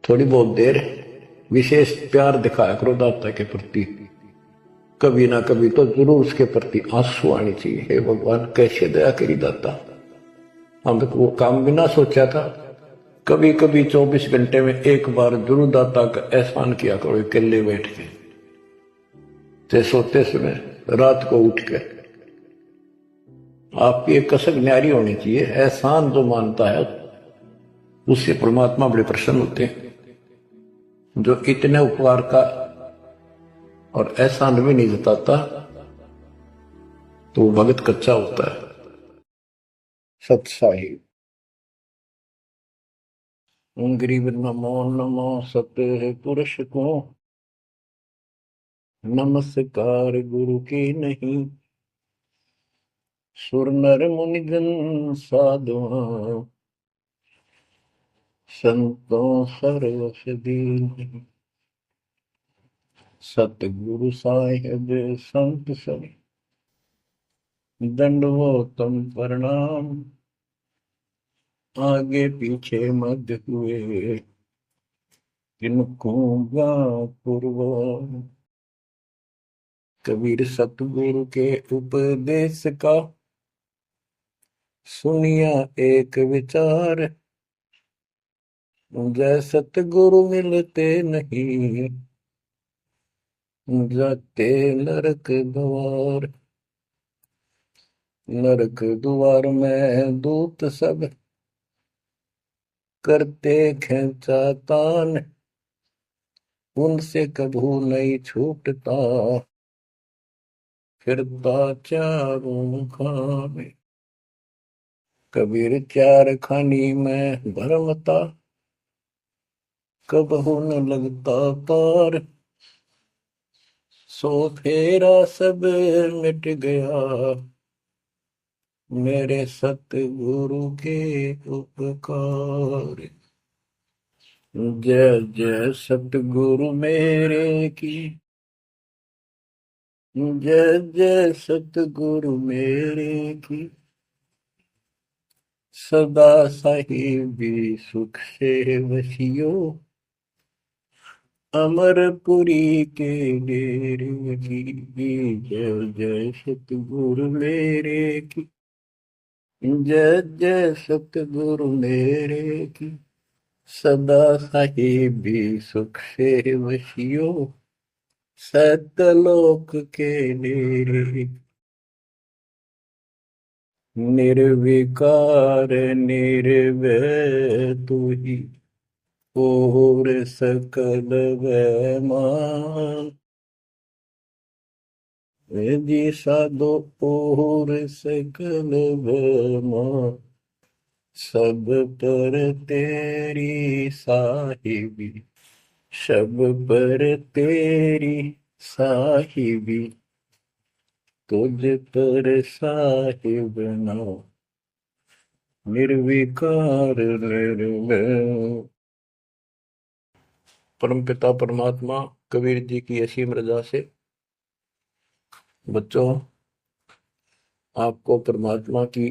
थोड़ी बहुत देर विशेष प्यार दिखाया करो दाता के प्रति। कभी ना कभी तो जरूर उसके प्रति आंसू आनी चाहिए। हे भगवान कैसे दया करी दाता, हम तो वो काम भी ना सोचा था। कभी कभी 24 घंटे में एक बार जरूर दाता का एहसान किया करो अकेले बैठ के, ते सोते समय रात को उठ के। आपकी एक कसक न्यारी होनी चाहिए। एहसान जो मानता है उससे परमात्मा बड़े प्रसन्न होते हैं। जो इतने उपकार का और एहसान भी नहीं जताता तो वो भगत कच्चा होता है। सत साहिब। गरीब नमो नमो सत्य पुरुष को, नमस्कार गुरु की नहीं। सुर नर मुनिजन साधुआ, संतों सर्वस दीन। सतगुरु साहिब संत सब, दंडवतम प्रणाम। आगे पीछे मध्य हुए, किनको पूर्व। कबीर सतगुरु के उपदेश का, सुनिया एक विचार। जय सतगुरु मिलते नहीं, जाते नरक द्वार। नरक द्वार में दूत सब, करते खेचातान। उनसे कभू नहीं छूटता, फिरता चारों खाने। कबीर चार खानी में भरमता, कबहू न लगता पार। सो फेरा सब मिट गया, मेरे सतगुरु के उपकार। जय जय सतगुरु मेरे की, जय जय सतगुरु मेरे की। सदा साहिबी सुख से वसियो, अमरपुरी के डेरे की। जय जय सतगुरु मेरे की, जय जय सतगुरु मेरे की। सदा साहिबी सुख से वसियो, सतलोक के डेरे। निर्विकार निर्भय तू ही, और सकल वैमान। जी साधो और सकल वैमान। सब पर तेरी साहिबी, सब पर तेरी साहिबी। तुझ पर साहिब ना, निर्विकार निर्भय। परमपिता परमात्मा कबीर जी की असीम रजा से बच्चों, आपको परमात्मा की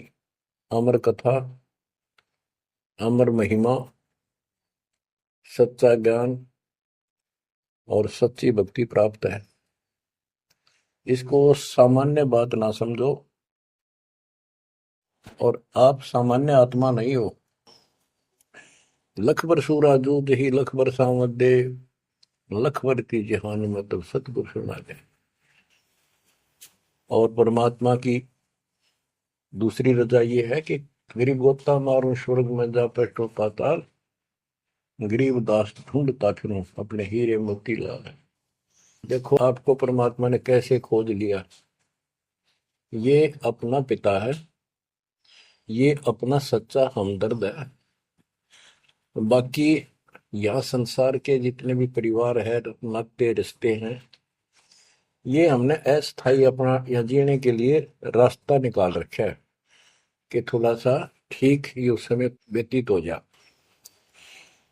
अमर कथा, अमर महिमा, सच्चा ज्ञान और सच्ची भक्ति प्राप्त है। इसको सामान्य बात ना समझो, और आप सामान्य आत्मा नहीं हो। लख बर सूरा जूत ही लख बर सावत दे, लख बर की जहान में तब सतगुरु सुना दे। और परमात्मा की दूसरी रजा ये है कि गरीब गोता मारू स्वर्ग में जा पेटो पाताल। गरीब दास ढूंढता फिरूं अपने हीरे मोती लाल। देखो आपको परमात्मा ने कैसे खोज लिया। ये अपना पिता है, ये अपना सच्चा हमदर्द है। बाकी यहाँ संसार के जितने भी परिवार है, नाते रिश्ते हैं, ये हमने अस्थाई अपना या जीने के लिए रास्ता निकाल रखा है कि थोड़ा सा ठीक ही उस समय व्यतीत हो जा।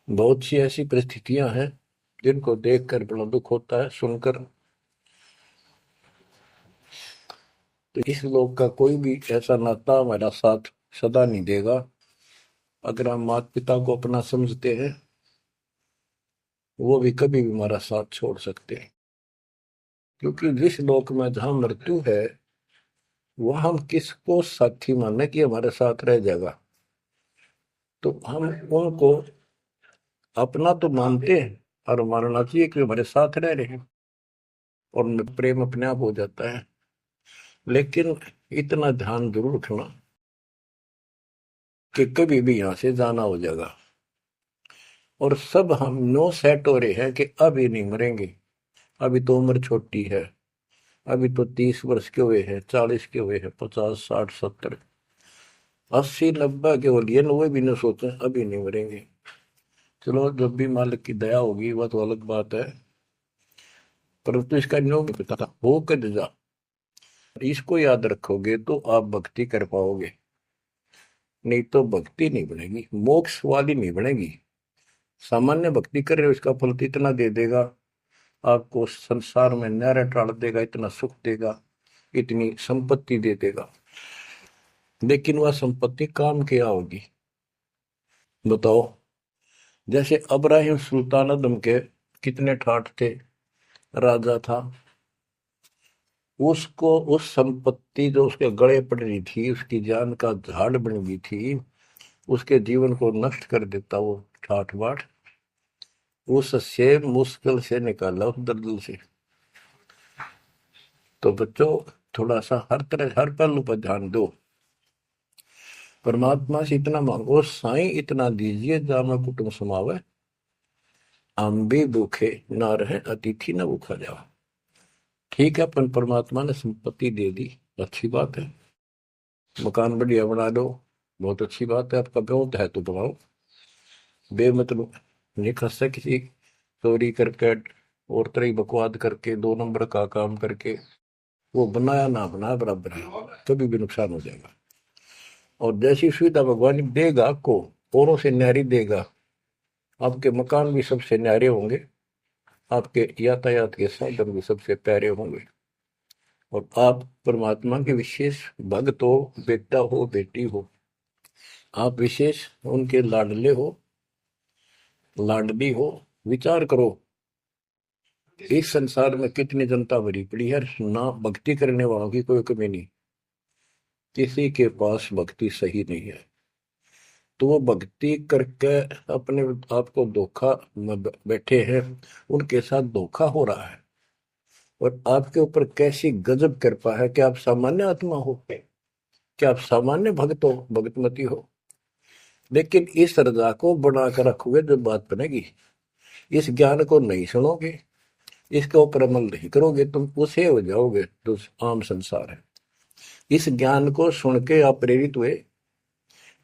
बहुत सी ऐसी परिस्थितियां हैं जिनको देखकर बड़ा दुख होता है सुनकर। तो इस लोक का कोई भी ऐसा नाता हमारा साथ सदा नहीं देगा। अगर हम माता पिता को अपना समझते हैं वो भी कभी भी हमारा साथ छोड़ सकते हैं, क्योंकि जिस लोक में जहां मृत्यु है वह हम किसको साथी माने कि हमारे साथ रह जाएगा। तो हम उनको अपना तो मानते हैं और मानना चाहिए कि हमारे साथ रह रहे हैं, और प्रेम अपने आप हो जाता है। लेकिन इतना ध्यान जरूर रखना कि कभी भी यहां से जाना हो जाएगा, और सब हम नो सेट हो रहे हैं कि अभी नहीं मरेंगे, अभी तो उम्र छोटी है, अभी तो 30 वर्ष के हुए हैं, 40 के हुए हैं, 50, 60, 70, 80, 90 के हो लिए, वो भी न सोचे अभी नहीं मरेंगे। चलो जब भी मालिक की दया होगी वह तो अलग बात है, परंतु इसका नियम नहीं पता था हो कर जा। इसको याद रखोगे तो आप भक्ति कर पाओगे, नहीं तो भक्ति नहीं बनेगी, मोक्ष वाली नहीं बनेगी। सामान्य भक्ति कर रहे हो इसका फल तो इतना दे देगा, आपको संसार में न्यारा टाल देगा, इतना सुख देगा, इतनी संपत्ति दे देगा, लेकिन वह संपत्ति काम क्या होगी बताओ। जैसे अब्राहिम सुल्तानदम के कितने ठाठ थे, राजा था, उसको उस संपत्ति जो उसके गले पड़ रही थी, उसकी जान का झाड़ बन गई थी, उसके जीवन को नष्ट कर देता वो ठाठ बाट, उससे मुश्किल से निकाला उस दलदल से। तो बच्चों थोड़ा सा हर तरह हर पहलू पर ध्यान दो, परमात्मा से इतना मांगो, साईं इतना दीजिए जामा कुटुंब समावे, हम भी भूखे ना रहे अतिथि न भूखा जाओ। ठीक है, अपन परमात्मा ने संपत्ति दे दी, अच्छी बात है, मकान बढ़िया बना दो, बहुत अच्छी बात है, आपका ब्योत है तो बनाओ, बेमतलब नहीं खस किसी चोरी करके और तरह बकवाद करके 2 नंबर का काम करके, वो बनाया ना बनाया बराबर है, कभी भी नुकसान हो जाएगा। और जैसी सुविधा भगवान देगा आपको, औरों से न्यारी देगा, आपके मकान भी सबसे न्यारे होंगे, आपके यातायात के साधन भी सबसे प्यारे होंगे, और आप परमात्मा के विशेष भक्त हो, बेटा हो बेटी हो, आप विशेष उनके लाडले हो, लाडली हो। विचार करो इस संसार में कितनी जनता भरी पड़ी है, ना भक्ति करने वालों की कोई कमी नहीं, किसी के पास भक्ति सही नहीं है, तो वो भक्ति करके अपने आप को धोखा में बैठे हैं, उनके साथ धोखा हो रहा है। और आपके ऊपर कैसी गजब कृपा है कि आप सामान्य आत्मा हो, कि आप सामान्य भक्त हो, भगतमती हो, लेकिन इस रजा को बनाकर रखोगे जो बात बनेगी, इस ज्ञान को नहीं सुनोगे, इसके ऊपर अमल नहीं करोगे, तुम उसे हो जाओगे जो आम संसार है। इस ज्ञान को सुन के आप प्रेरित हुए,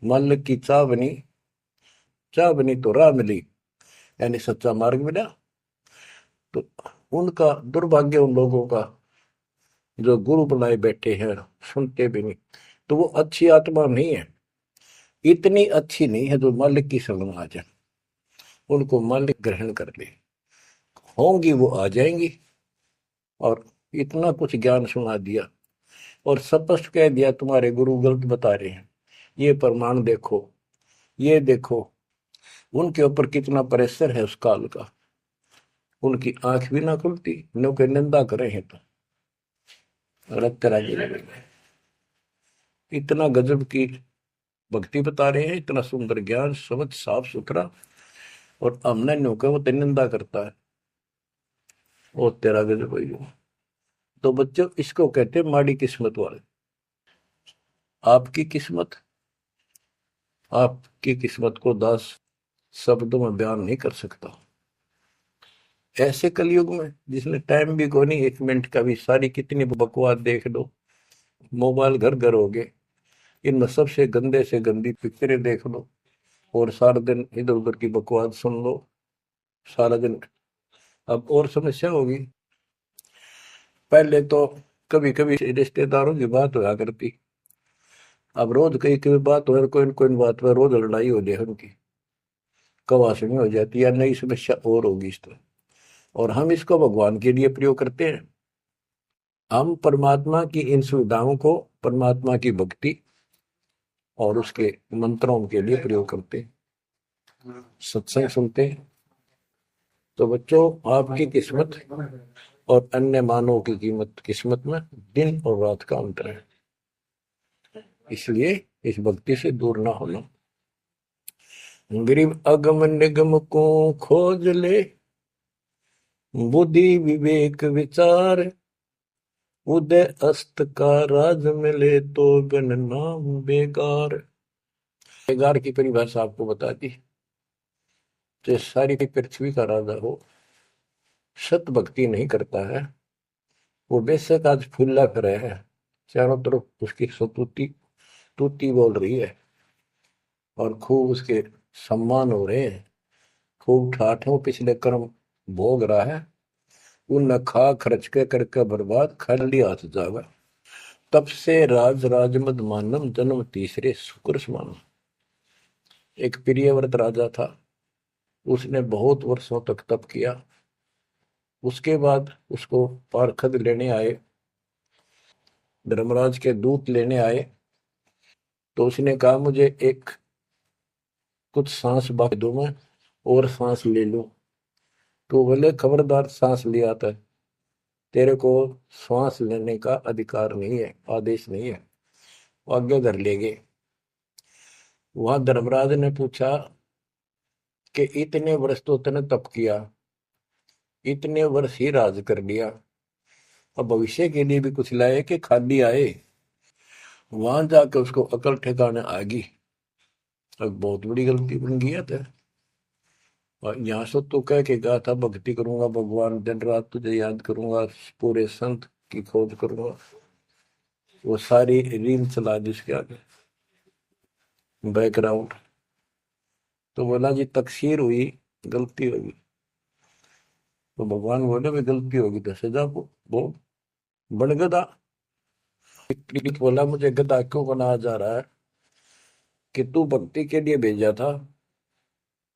मालिक की चाह बनी तो राह मिली, यानी सच्चा मार्ग मिला। तो उनका दुर्भाग्य उन लोगों का जो गुरु बनाए बैठे हैं, सुनते भी नहीं, तो वो अच्छी आत्मा नहीं है, इतनी अच्छी नहीं है जो मालिक की शरण आ जाए, उनको मालिक ग्रहण कर ले, होंगी वो आ जाएंगी। और इतना कुछ ज्ञान सुना दिया और स्पष्ट कह दिया तुम्हारे गुरु गलत बता रहे हैं, ये प्रमाण देखो, ये देखो, उनके ऊपर कितना प्रेशर है उस काल का, उनकी आंख भी ना खुलती, नो के निंदा करे हैं तो अलग तरह की। इतना गजब की भक्ति बता रहे हैं, इतना सुंदर ज्ञान, समझ साफ सुथरा, और हमने न्यू का वो निंदा करता है, वो तेरा गजब है। तो बच्चों इसको कहते हैं माड़ी किस्मत वाले। आपकी किस्मत, आपकी किस्मत को 10 शब्दों में बयान नहीं कर सकता। ऐसे कलयुग में जिसने टाइम भी को नहीं, 1 मिनट का भी, सारी कितनी बकवास देख लो, मोबाइल घर घर हो गए, इनमें सबसे गंदे से गंदी पिक्चरें देख लो, और सारा दिन इधर उधर की बकवास सुन लो सारा दिन। अब और समस्या होगी, पहले तो कभी कभी रिश्तेदारों की बात होया करती, अब रोज कई कई बात हो, कोई न कोई बात पर रोज लड़ाई हो जाए उनकी, कवासनी हो जाती है, नई समस्या और होगी इस तरह। और हम इसको भगवान के लिए प्रयोग करते हैं, हम परमात्मा की इन सुविधाओं को परमात्मा की भक्ति और उसके मंत्रों के लिए प्रयोग करते हैं, सत्संग सुनते हैं, तो बच्चों, आपकी किस्मत और अन्य मानव की कीमत किस्मत में दिन और रात का अंतर है, इसलिए इस भक्ति से दूर ना होना। गरीब अगम निगम को खोज ले, बुद्धि विवेक विचार, उदय अस्त का राज मिले तो बिन नाम बेगार। बेगार की परिभाषा आपको बता दी। जो सारी पृथ्वी का राजा हो, सत भक्ति नहीं करता है, वो बेशक आज फूला फिरे है, चारों तरफ उसकी सतुति तूती बोल रही है और खूब उसके सम्मान हो रहे हैं, खूब ठाठों पिछले कर्म भोग रहा है, उन खा खर्च के करके बर्बाद खाली हाथ जावा। तब से राज राजमद मानम जन्म तीसरे शुक्र समान। एक प्रियव्रत राजा था, उसने बहुत वर्षों तक तप किया। उसके बाद उसको पार्षद लेने आए, धर्मराज के दूत लेने आए, तो उसने कहा मुझे एक कुछ सांस बाकी दो, मैं और सांस ले लूं। तो बोले खबरदार, सांस लिया था, तेरे को श्वास लेने का अधिकार नहीं है, आदेश नहीं है, आगे कर लेंगे। वहां धर्मराज ने पूछा कि इतने वर्ष तो तूने तप किया, इतने वर्ष ही राज कर लिया, अब भविष्य के लिए भी कुछ लाए कि खाली आए। वहां जाकर उसको अकल ठिकाने आ गई, अब बहुत बड़ी गलती बन गई है तो। और यहाँ से तो कह के गया था भक्ति करूंगा भगवान, दिन रात तुझे याद करूंगा, पूरे संत की खोज करूंगा, वो सारी रील चला दी उसके आगे बैकग्राउंड। तो बोला जी तकसीर हुई, गलती होगी। तो भगवान बोले भाई गलती होगी तो सजा वो बन गधा। बोला मुझे गधा क्यों बनाया जा रहा है कि तू भक्ति के लिए भेजा था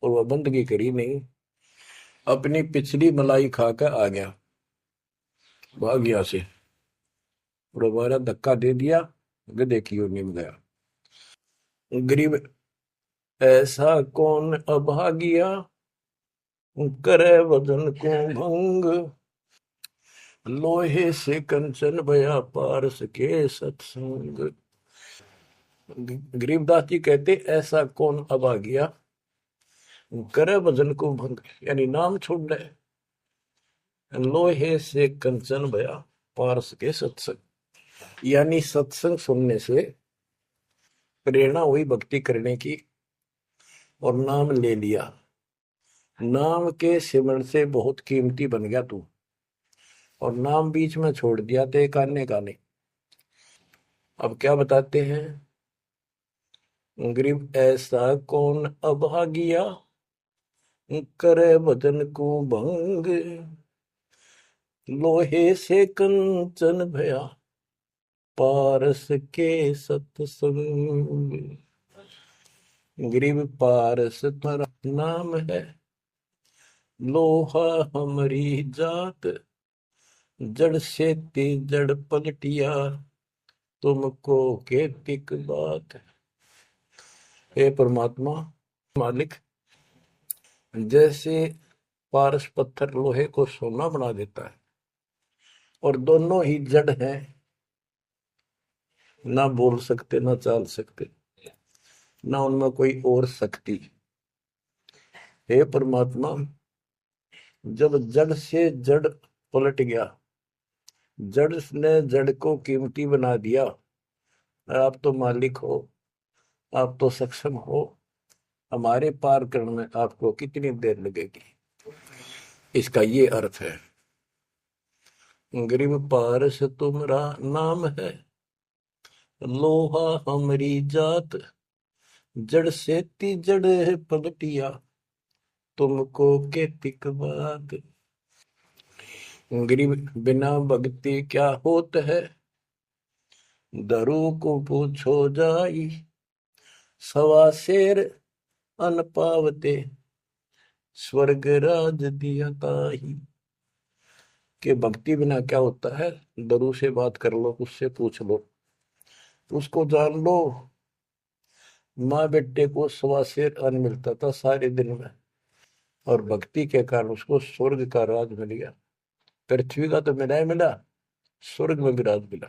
और वह बंदगी करी नहीं, अपनी पिछली मलाई खाकर आ गया, भाग गया से, और हमारा धक्का दे दिया, गधे की ओर निम गया। गरीब ऐसा कौन अभागिया, करे वजन को भंग, लोहे से कंचन भया पारस के सत्संग। गरीबदास जी कहते ऐसा कौन अभागिया, करे वजन को भंग, यानी नाम छोड़ दे, लोहे से कंचन भया पारस के सत्संग, यानी सत्संग सुनने से प्रेरणा हुई भक्ति करने की और नाम ले लिया। नाम के सिमरण से बहुत कीमती बन गया तू, और नाम बीच में छोड़ दिया तो एक आने का नहीं। अब क्या बताते हैं, गरीब ऐसा कौन अभागिया, करे भजन को भंग, लोहे से कंचन भया पारस के सत्संग। गरीब पारस तुम्हारा नाम है, लोहा हमारी जात, जड़ से ते जड़ पलटिया, तुमको के तिक बात। हे परमात्मा मालिक, जैसे पारस पत्थर लोहे को सोना बना देता है, और दोनों ही जड़ हैं, ना बोल सकते ना चाल सकते, ना उनमें कोई और शक्ति। हे परमात्मा, जब जड़ से जड़ पलट गया, जड़ ने जड़ को कीमती बना दिया, आप तो मालिक हो, आप तो सक्षम हो, हमारे पार करने में आपको कितनी देर लगेगी। इसका ये अर्थ है, गरीब पारस तुम्हारा नाम है, लोहा हमारी जात, जड़ से ती जड़ है पलटिया, तुमको के तिक बात। गरीब बिना भक्ति क्या होत है, दरू को पूछो जाई, सवा शेर अन पावते, स्वर्ग राज दिया ताही। के भक्ति बिना क्या होता है, दरू से बात कर लो, उससे पूछ लो, उसको जान लो। माँ बेटे को सवा शेर अन्न मिलता था सारे दिन में, और भक्ति के कारण उसको स्वर्ग का राज मिल गया। पृथ्वी का तो मिला ही मिला, स्वर्ग में भी राज मिला।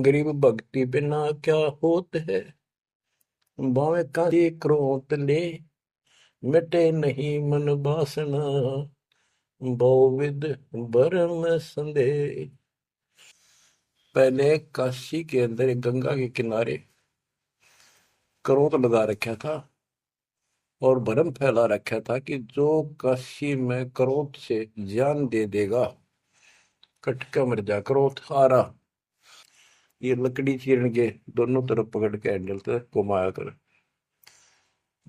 गरीब भक्ति बिना क्या होत है, भावे का क्रोध ले, मिटे नहीं मन वासना, बहुविध भरम संदेह। पहले काशी के अंदर एक गंगा के किनारे क्रोध लगा रखा था और भरम फैला रखा था कि जो काशी में क्रोध से जान दे देगा, कटका मर जा। क्रोध आ रहा, ये लकड़ी चीरन के दोनों तरफ पकड़ के हैंडल से घुमाया कर,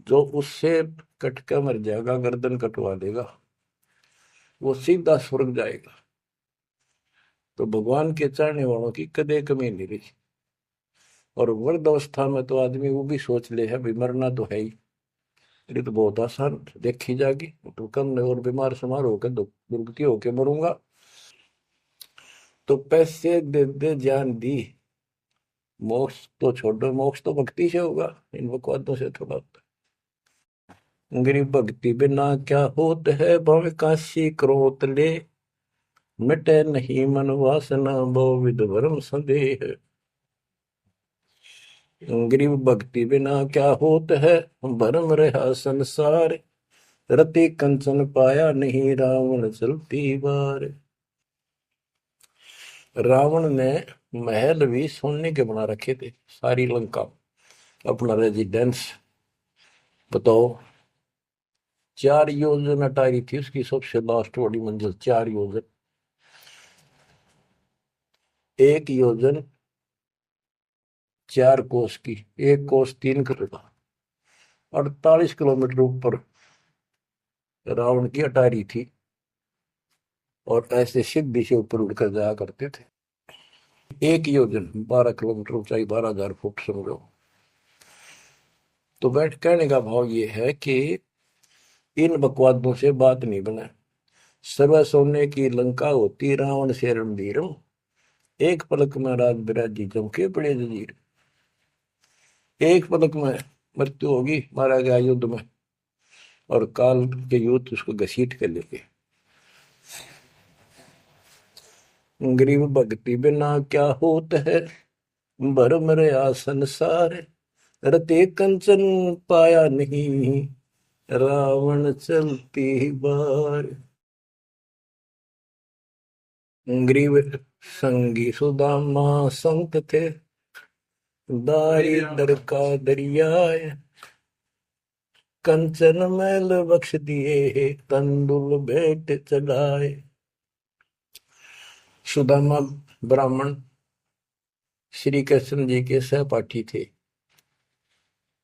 जो उससे कटका मर जाएगा, गर्दन कटवा देगा, वो सीधा स्वर्ग जाएगा। तो भगवान के चाहने वालों की कदे कमी नहीं रही। और वृद्ध अवस्था में तो आदमी वो भी सोच ले है, भी मरना तो है ही, ये तो बहुत आसान देखी जाएगी, तो कम और बीमार समार होकर दुर्गति होके मरूंगा। तो पैसे दे दे जान दी, मोक्ष तो छोड़ो, मोक्ष तो भक्ति से होगा, इन बकवादों से थोड़ा होता है। गरीब भक्ति बिना क्या होत है, भव काशी क्रोध ले, मिटे नहीं मन वासना, बहुविध भरम संदेह। गरीब भक्ति बिना क्या होत है, भरम रहा संसार, रति कंचन पाया नहीं, रावण चलती बार। रावण ने महल भी सोने के बना रखे थे, सारी लंका अपना रेजिडेंस। बताओ, 4 योजन अटारी थी उसकी सबसे लास्ट वाली मंजिल, 4 योजन। 1 योजन 4 कोस की, 1 कोस 3 किलोमीटर, 48 किलोमीटर ऊपर रावण की अटारी थी। और ऐसे सीधी से ऊपर उड़कर जाया करते थे। 1 योजन 12 किलोमीटर ऊंचाई, 12,000 फुट समझो। तो बैठ कहने का भाव ये है कि इन बकवादों से बात नहीं बना। सर्व सोने की लंका होती, रावण से रणधीरम, एक पलक में राज बिराजी चमके बड़े जजीर। एक पलक में मृत्यु होगी, मारा गया युद्ध में, और काल के युद्ध उसको घसीट कर लेके। गरीब भक्ति बिना क्या होत है, भरम रहा संसार, रते कंचन पाया नहीं, रावण चलती बार। गरीब संगी सुदामा संत थे, दारिद्र का दरियाए, कंचन मैल बख्श दिए, तंदुल भेंट चढ़ाए। सुदामा ब्राह्मण श्री कृष्ण जी के सहपाठी थे,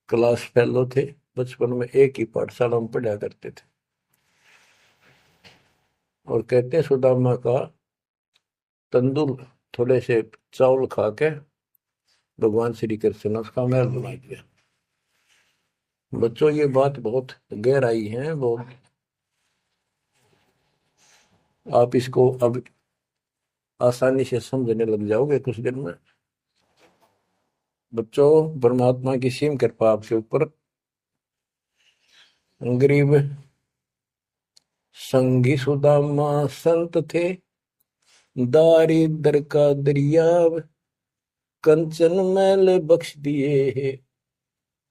क्लास फेलो थे, बचपन में एक ही पाठशाला में पढ़ा करते थे। और कहते हैं सुदामा का तंदुल थोड़े से चावल खा के भगवान श्री कृष्ण ने उसका महल बना दिया। बच्चों, ये बात बहुत गहराई है, बहुत आप इसको अब आसानी से समझने लग जाओगे कुछ दिन में। बच्चों, परमात्मा की सीम कृपा आपके ऊपर। गरीब संगी सुदामा संत थे, दारिद्र का दरियाव, कंचन मैल बख्श दिए,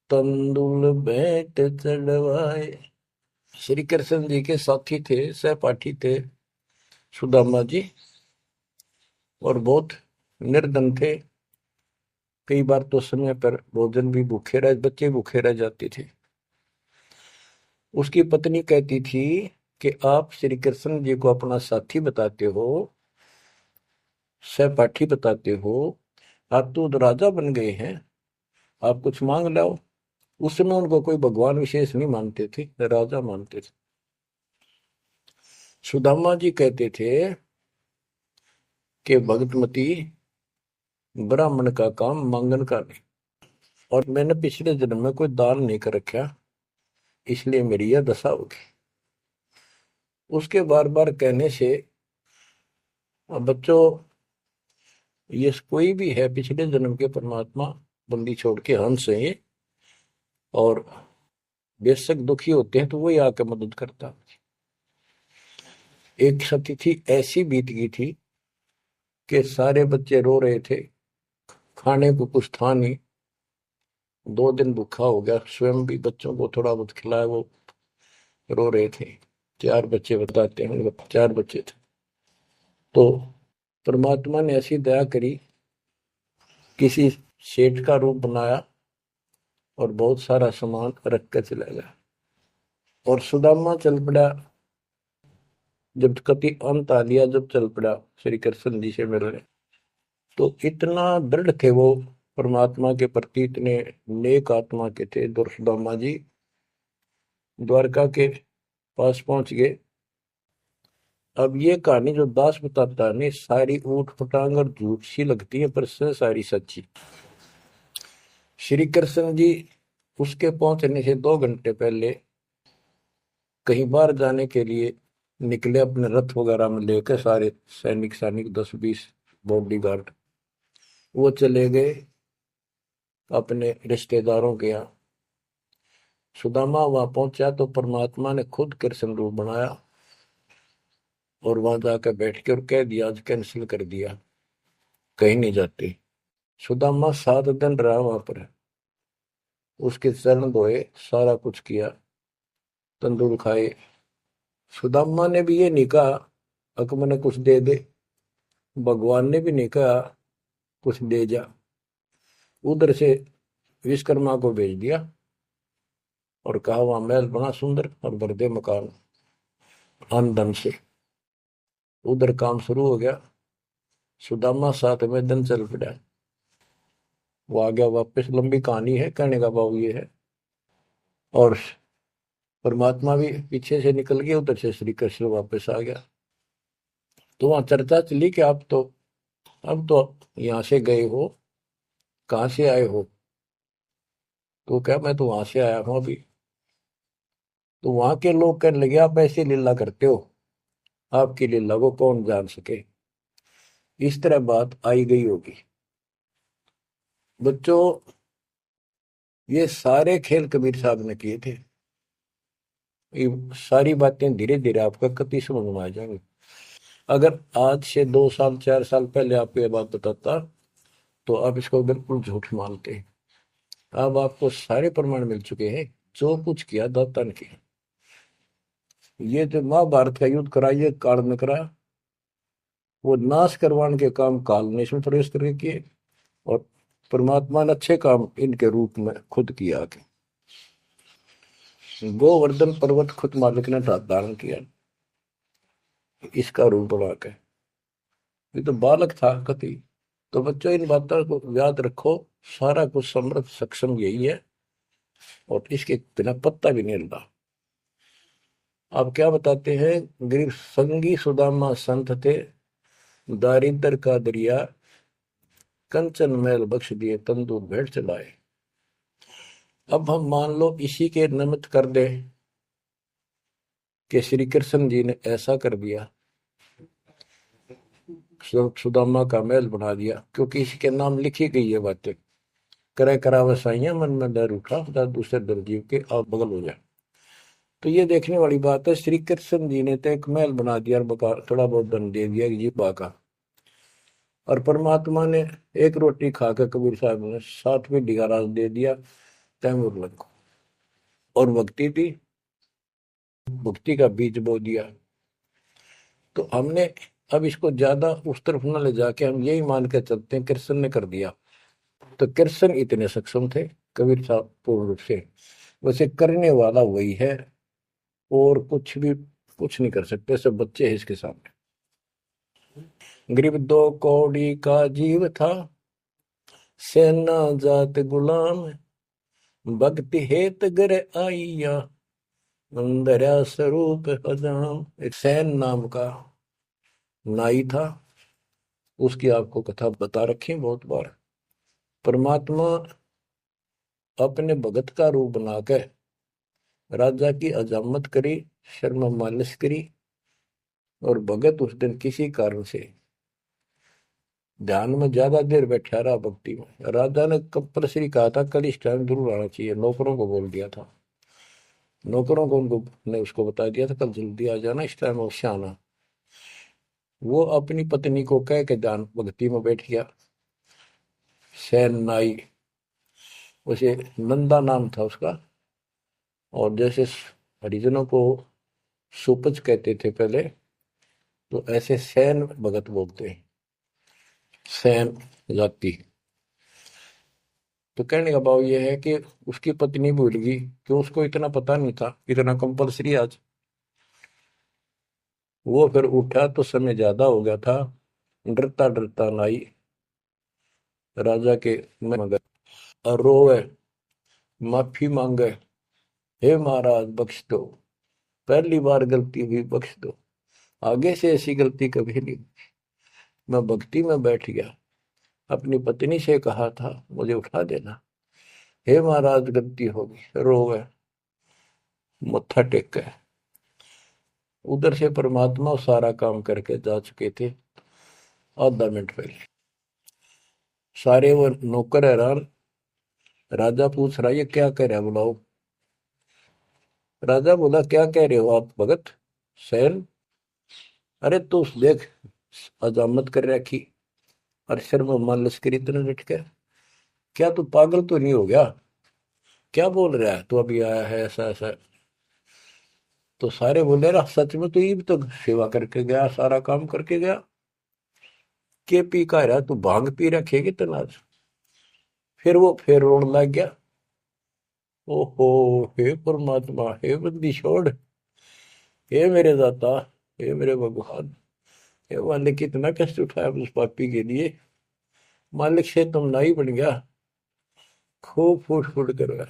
तंदुल भेंट चढ़वाए। श्री कृष्ण जी के साथी थे, सहपाठी थे सुदामा जी, और बहुत निर्धन थे। कई बार तो समय पर भोजन भी भूखे रह, बच्चे भूखे रह जाते थे। उसकी पत्नी कहती थी कि आप श्री कृष्ण जी को अपना साथी बताते हो, सहपाठी बताते हो, आप तो राजा बन गए हैं, आप कुछ मांग लाओ। उस समय उनको कोई भगवान विशेष नहीं मानते थे, राजा मानते थे। सुदामा जी कहते थे कि भगतमती, ब्राह्मण का काम मांगन का नहीं, और मैंने पिछले जन्म में कोई दान नहीं कर रखा, इसलिए मेरी यह दशा होगी। उसके बार बार कहने से, अब बच्चों, ये कोई भी है पिछले जन्म के परमात्मा, बंदी छोड़ के हंस है ये, और बेशक दुखी होते हैं तो वही आके मदद करता। एक सती थी, ऐसी बीत गई थी कि सारे बच्चे रो रहे थे, खाने को कुछ था नहीं, 2 दिन भूखा हो गया, स्वयं भी बच्चों को थोड़ा बहुत खिलाया, वो रो रहे थे। 4 बच्चे बताते हैं, उनके 4 बच्चे थे। तो परमात्मा ने ऐसी दया करी, किसी सेठ का रूप बनाया और बहुत सारा सामान रख कर चला गया। और सुदामा चल पड़ा, जब कति अंत आ लिया, जब चल पड़ा श्री कृष्ण जी से मिलने, तो इतना दृढ़ थे वो परमात्मा के प्रति, इतने नेक आत्मा के थे। दुर्सुदामा जी द्वारका के पास पहुंच गए। अब ये कहानी जो दास बताता है नहीं, सारी ऊट पटांग और झूठ सी लगती है, पर सारी सच्ची। श्री कृष्ण जी उसके पहुंचने से 2 घंटे पहले कहीं बाहर जाने के लिए निकले, अपने रथ वगैरह में लेकर सारे सैनिक सैनिक 10-20 बॉडी गार्ड। वो चले गए अपने रिश्तेदारों के यहाँ। सुदामा वहां पहुंचा तो परमात्मा ने खुद कृष्ण रूप बनाया और वहां जाकर बैठ के और कह दिया, आज कैंसिल कर दिया, कहीं नहीं जाते। सुदामा 7 दिन रहा वहां पर, उसके चरण धोए, सारा कुछ किया, तंदूर खाए। सुदामा ने भी ये नहीं कहा अक मैंने कुछ दे दे, भगवान ने भी नहीं कहा कुछ दे जा। उधर से विश्वकर्मा को भेज दिया और कहा वहां महल बना सुंदर और भर दे मकान आमदन से। उधर काम शुरू हो गया। सुदामा 7वें दिन चल पड़ा, वो आ गया वापस। लंबी कहानी है, कहने का भाव ये है। और परमात्मा भी पीछे से निकल गया, उधर से श्री कृष्ण वापस आ गया। तो वहां चर्चा चली कि आप तो अब तो यहाँ से गए हो, कहाँ से आए हो? तो क्या, मैं तो वहां से आया हूं अभी। तो वहां के लोग कहने लगे, आप ऐसी लीला करते हो, आपकी लीला को कौन जान सके। इस तरह बात आई गई होगी। बच्चों, ये सारे खेल कबीर साहब ने किए थे। ये सारी बातें धीरे धीरे आपका कति समझ में आ जाएंगी। अगर आज से 2 साल 4 साल पहले आपको ये बात बताता तो आप इसको बिल्कुल झूठ मानते। अब आपको सारे प्रमाण मिल चुके हैं, जो कुछ किया दाता ने किया। ये जो महाभारत का युद्ध करा, ये काल ने करा, वो नाश करवाने के काम काल ने इसमें प्रवेश करके किए, और परमात्मा ने अच्छे काम इनके रूप में खुद किया। गोवर्धन पर्वत खुद मालिक ने धारण किया, इसका रूप बना के। ये तो बालक था कति। तो बच्चों, इन बातों को याद रखो, सारा कुछ समर्थ सक्षम यही है, और इसके बिना पत्ता भी नहीं हिलता। आप क्या बताते हैं, गरीब संगी सुदामा संत थे, दारिद्र का दरिया कंचन मैल बख्श दिए, तंदूर भेंट चलाए। अब हम मान लो इसी के निमित्त कर दे कि श्री कृष्ण जी ने ऐसा कर दिया, सुदामा का महल बना दिया, क्योंकि इसके नाम लिखी गई है बातें। करे करा वसाइया मन में डर उठा, दूसरे दरजीव के आप बगल हो जाए। तो ये देखने वाली बात है। श्री कृष्ण जी ने तो एक महल बना दिया और थोड़ा बहुत धन दे दिया जी का। और परमात्मा ने एक रोटी खाकर कबीर साहब ने 7वीं रात दे दिया तैमूर को, और भक्ति दी, भक्ति का बीज बो दिया। तो हमने अब इसको ज्यादा उस तरफ न ले जाके हम यही मान के चलते हैं कृष्ण ने कर दिया। तो कृष्ण इतने सक्षम थे, कबीर साहब पूर्ण रूप से। वैसे करने वाला वही है, और कुछ नहीं कर सकते, सब बच्चे हैं इसके सामने। गरीब 2 कौड़ी का जीव था, सेना जात गुलाम, भक्ति हेत गर आइया, अंदर स्वरूप हजाम। एक सैन नाम का नाई था, उसकी आपको कथा बता रखी बहुत बार। परमात्मा अपने भगत का रूप बनाकर राजा की अजामत करी, शर्मा मालिश करी, और भगत उस दिन किसी कारण से ध्यान में ज्यादा देर बैठा रहा, भक्ति में। राजा ने कंपल्सरी कहा था कल इस टाइम जरूर आना चाहिए, नौकरों को बोल दिया था। नौकरों को उनको ने उसको बता दिया था कल जल्दी आ जाना, इस टाइम अवश्य आना। वो अपनी पत्नी को कह के ध्यान भक्ति में बैठ गया। सैन नाई, उसे नंदा नाम था उसका। और जैसे हरिजनों को सुपच कहते थे पहले, तो ऐसे सैन भगत बोलते हैं, सैन जाति। तो कहने का भाव ये है कि उसकी पत्नी भूल गई कि उसको इतना पता नहीं था, इतना कंपलसरी आज। वो फिर उठा तो समय ज्यादा हो गया था, डरता डरता नाई राजा के मगर और रोवे, माफी मांगे, हे महाराज बख्श दो, पहली बार गलती हुई, बख्श दो, आगे से ऐसी गलती कभी नहीं। मैं भक्ति में बैठ गया, अपनी पत्नी से कहा था मुझे उठा देना, हे महाराज गलती होगी, रोवे, मत्था टेक गए। उधर से परमात्मा सारा काम करके जा चुके थे आधा मिनट पहले। सारे वो नौकर हैरान। राजा पूछ रहा ये क्या कह रहा है, बुलाओ। राजा बोला क्या कह रहे हो आप भगत सैन। अरे तू देख, अजामत कर रखी और सिर में मान लश्करी इतना लटका, क्या तू पागल तो नहीं हो गया, क्या बोल रहा है तू, अभी आया है ऐसा ऐसा। तो सारे बोले रहा सच में तू ये भी तो सेवा करके गया, सारा काम करके गया, के पी का रहा तू, भांग पी रखेगी तनाज। फिर वो फिर रोने लग गया, ओहो, हे परमात्मा, हे बंदी छोड़, हे मेरे दाता, हे मेरे भगवान, हे मालिक कितना कष्ट उठाया उस पापी के लिए, मालिक से तुम नहीं बन गया, खूब फूट फूट कर रहा।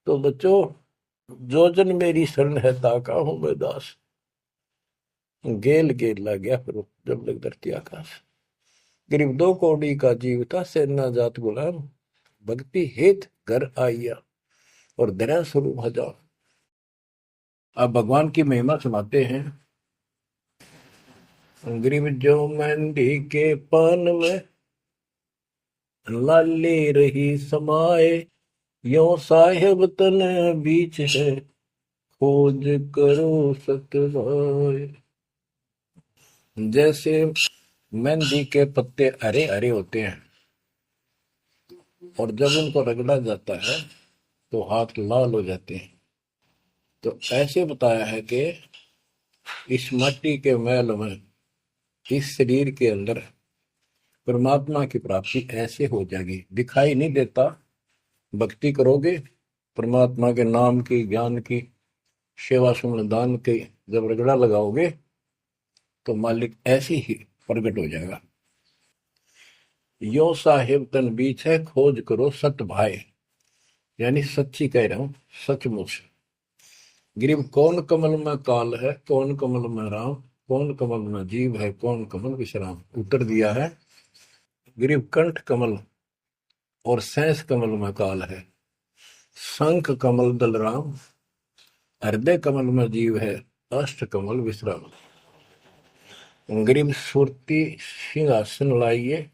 तो बच्चों, जो जन मेरी शरण है ताका हूं मैं दास। गेल गेल लग गया फिर जब लग धरती आकाश। गरीब दो कौड़ी का जीव था, सेना जात गुलाम, भक्ति हेत घर आइया और दया स्वरूप हजार। अब भगवान की महिमा सुनाते हैं। गरीब जो मेहंदी के पान में लाली रही समाए, यो साहेब तन बीच है, खोज करो सतवाए। जैसे मेहंदी के पत्ते हरे हरे होते हैं और जब उनको रगड़ा जाता है तो हाथ लाल हो जाते हैं, तो ऐसे बताया है कि इस माटी के मैल में, इस शरीर के अंदर परमात्मा की प्राप्ति ऐसे हो जाएगी, दिखाई नहीं देता। भक्ति करोगे, परमात्मा के नाम की, ज्ञान की, सेवा सुमन दान की जब रगड़ा लगाओगे तो मालिक ऐसे ही प्रकट हो जाएगा। यो साहेब तन बीच है, खोज करो सत भाई, यानी सच्ची कह रहा हूं, सचमुच। गिरिव कौन कमल में काल है, कौन कमल में राम, कौन कमल में जीव है, कौन कमल विश्राम। उत्तर दिया है, गिरिव कंठ कमल और सैंस कमल में काल है, शंख कमल दल राम, हृदय कमल में जीव है, अष्ट कमल विश्राम। गिरिव सुरती सिंहासन लाइए,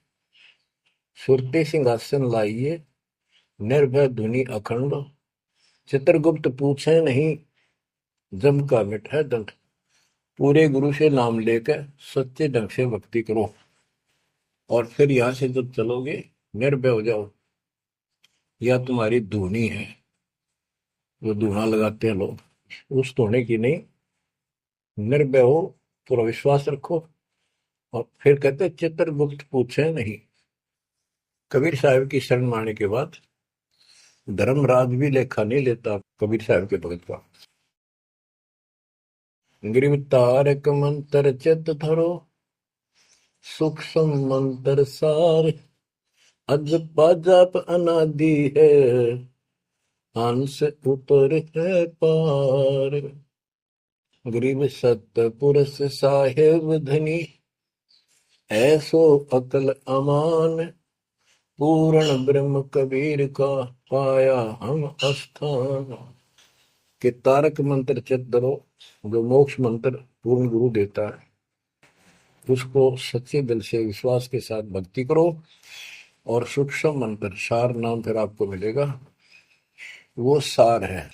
सुरती सिंहासन लाइए, निर्भय धुनि अखंड, चित्रगुप्त पूछे नहीं, जम का मिट है दंड। पूरे गुरु से नाम लेकर सच्चे ढंग से भक्ति करो और फिर यहां से जब चलोगे निर्भय हो जाओ। या तुम्हारी धुनी है, वो धुना लगाते हैं लोग, उस धुने की नहीं, निर्भय हो, पूरा विश्वास रखो। और फिर कहते चित्रगुप्त पूछे नहीं। कबीर साहब की शरण माने के बाद धर्मराज भी लेखा नहीं लेता कबीर साहब के भगत का। गिरिव तारक मंत्र चित धरो, सूक्ष्म मंत्र सार, अज पाजाप अनादि है, हंस ऊपर है पार। गरीब सतपुरुष साहेब धनी, ऐसो अकल अमान, पूर्ण ब्रह्म कबीर का पाया हम स्थान। कि तारक मंत्र चित धरो, जो मोक्ष मंत्र पूर्ण गुरु देता है, उसको सच्चे दिल से विश्वास के साथ भक्ति करो। और सूक्ष्म मंत्र सार नाम फिर आपको मिलेगा, वो सार है,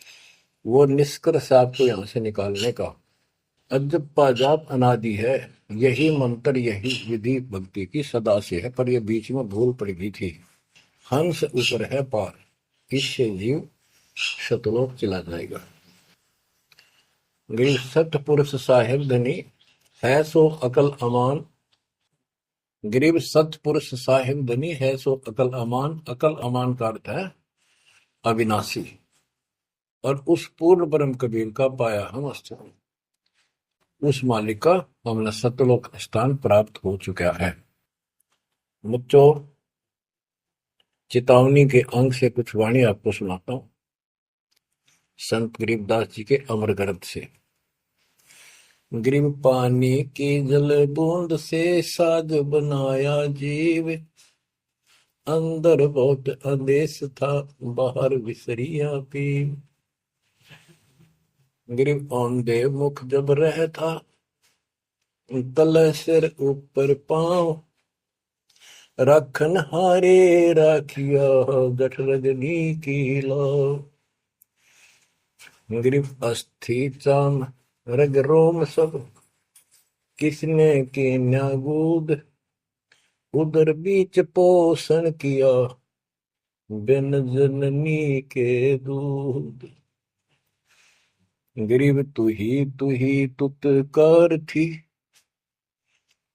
वो निष्कर्ष आपको यहां से निकालने का। अजब पाजाब अनादि है, यही मंत्र यही विधि भक्ति की सदा से है, पर ये बीच में भूल पड़ गई थी। हंस ऊपर है पार, इससे जीव शतलोक चला जाएगा। गरीब सतपुरुष साहेब धनी है सो अकल अमान। गरीब सतपुरुष साहेब धनी है सो अकल अमान। अकल अमान का अर्थ है अविनाशी। और उस पूर्ण ब्रह्म कबीर का पाया हम स्थान, उस मालिक का हमने सतलोक स्थान प्राप्त हो चुका है। बच्चों, चेतावनी के अंग से कुछ वाणी आपको सुनाता हूं संत गरीबदास जी के अमर ग्रंथ से। गरीब पानी की जल बूंद से साज बनाया जीव, अंदर बहुत आदेश था बाहर विसरिया पीव। गरीब औंधे मुख जब रह था, तल सिर ऊपर पांव, राखन हारे राखिया जठ रजनी की लाव। गरीब अस्थि चाम रग रोम सब, किसने की न्यागूद, उदर बीच पोषण किया बिन जननी के दूध। गरीब तू ही तुतकार थी,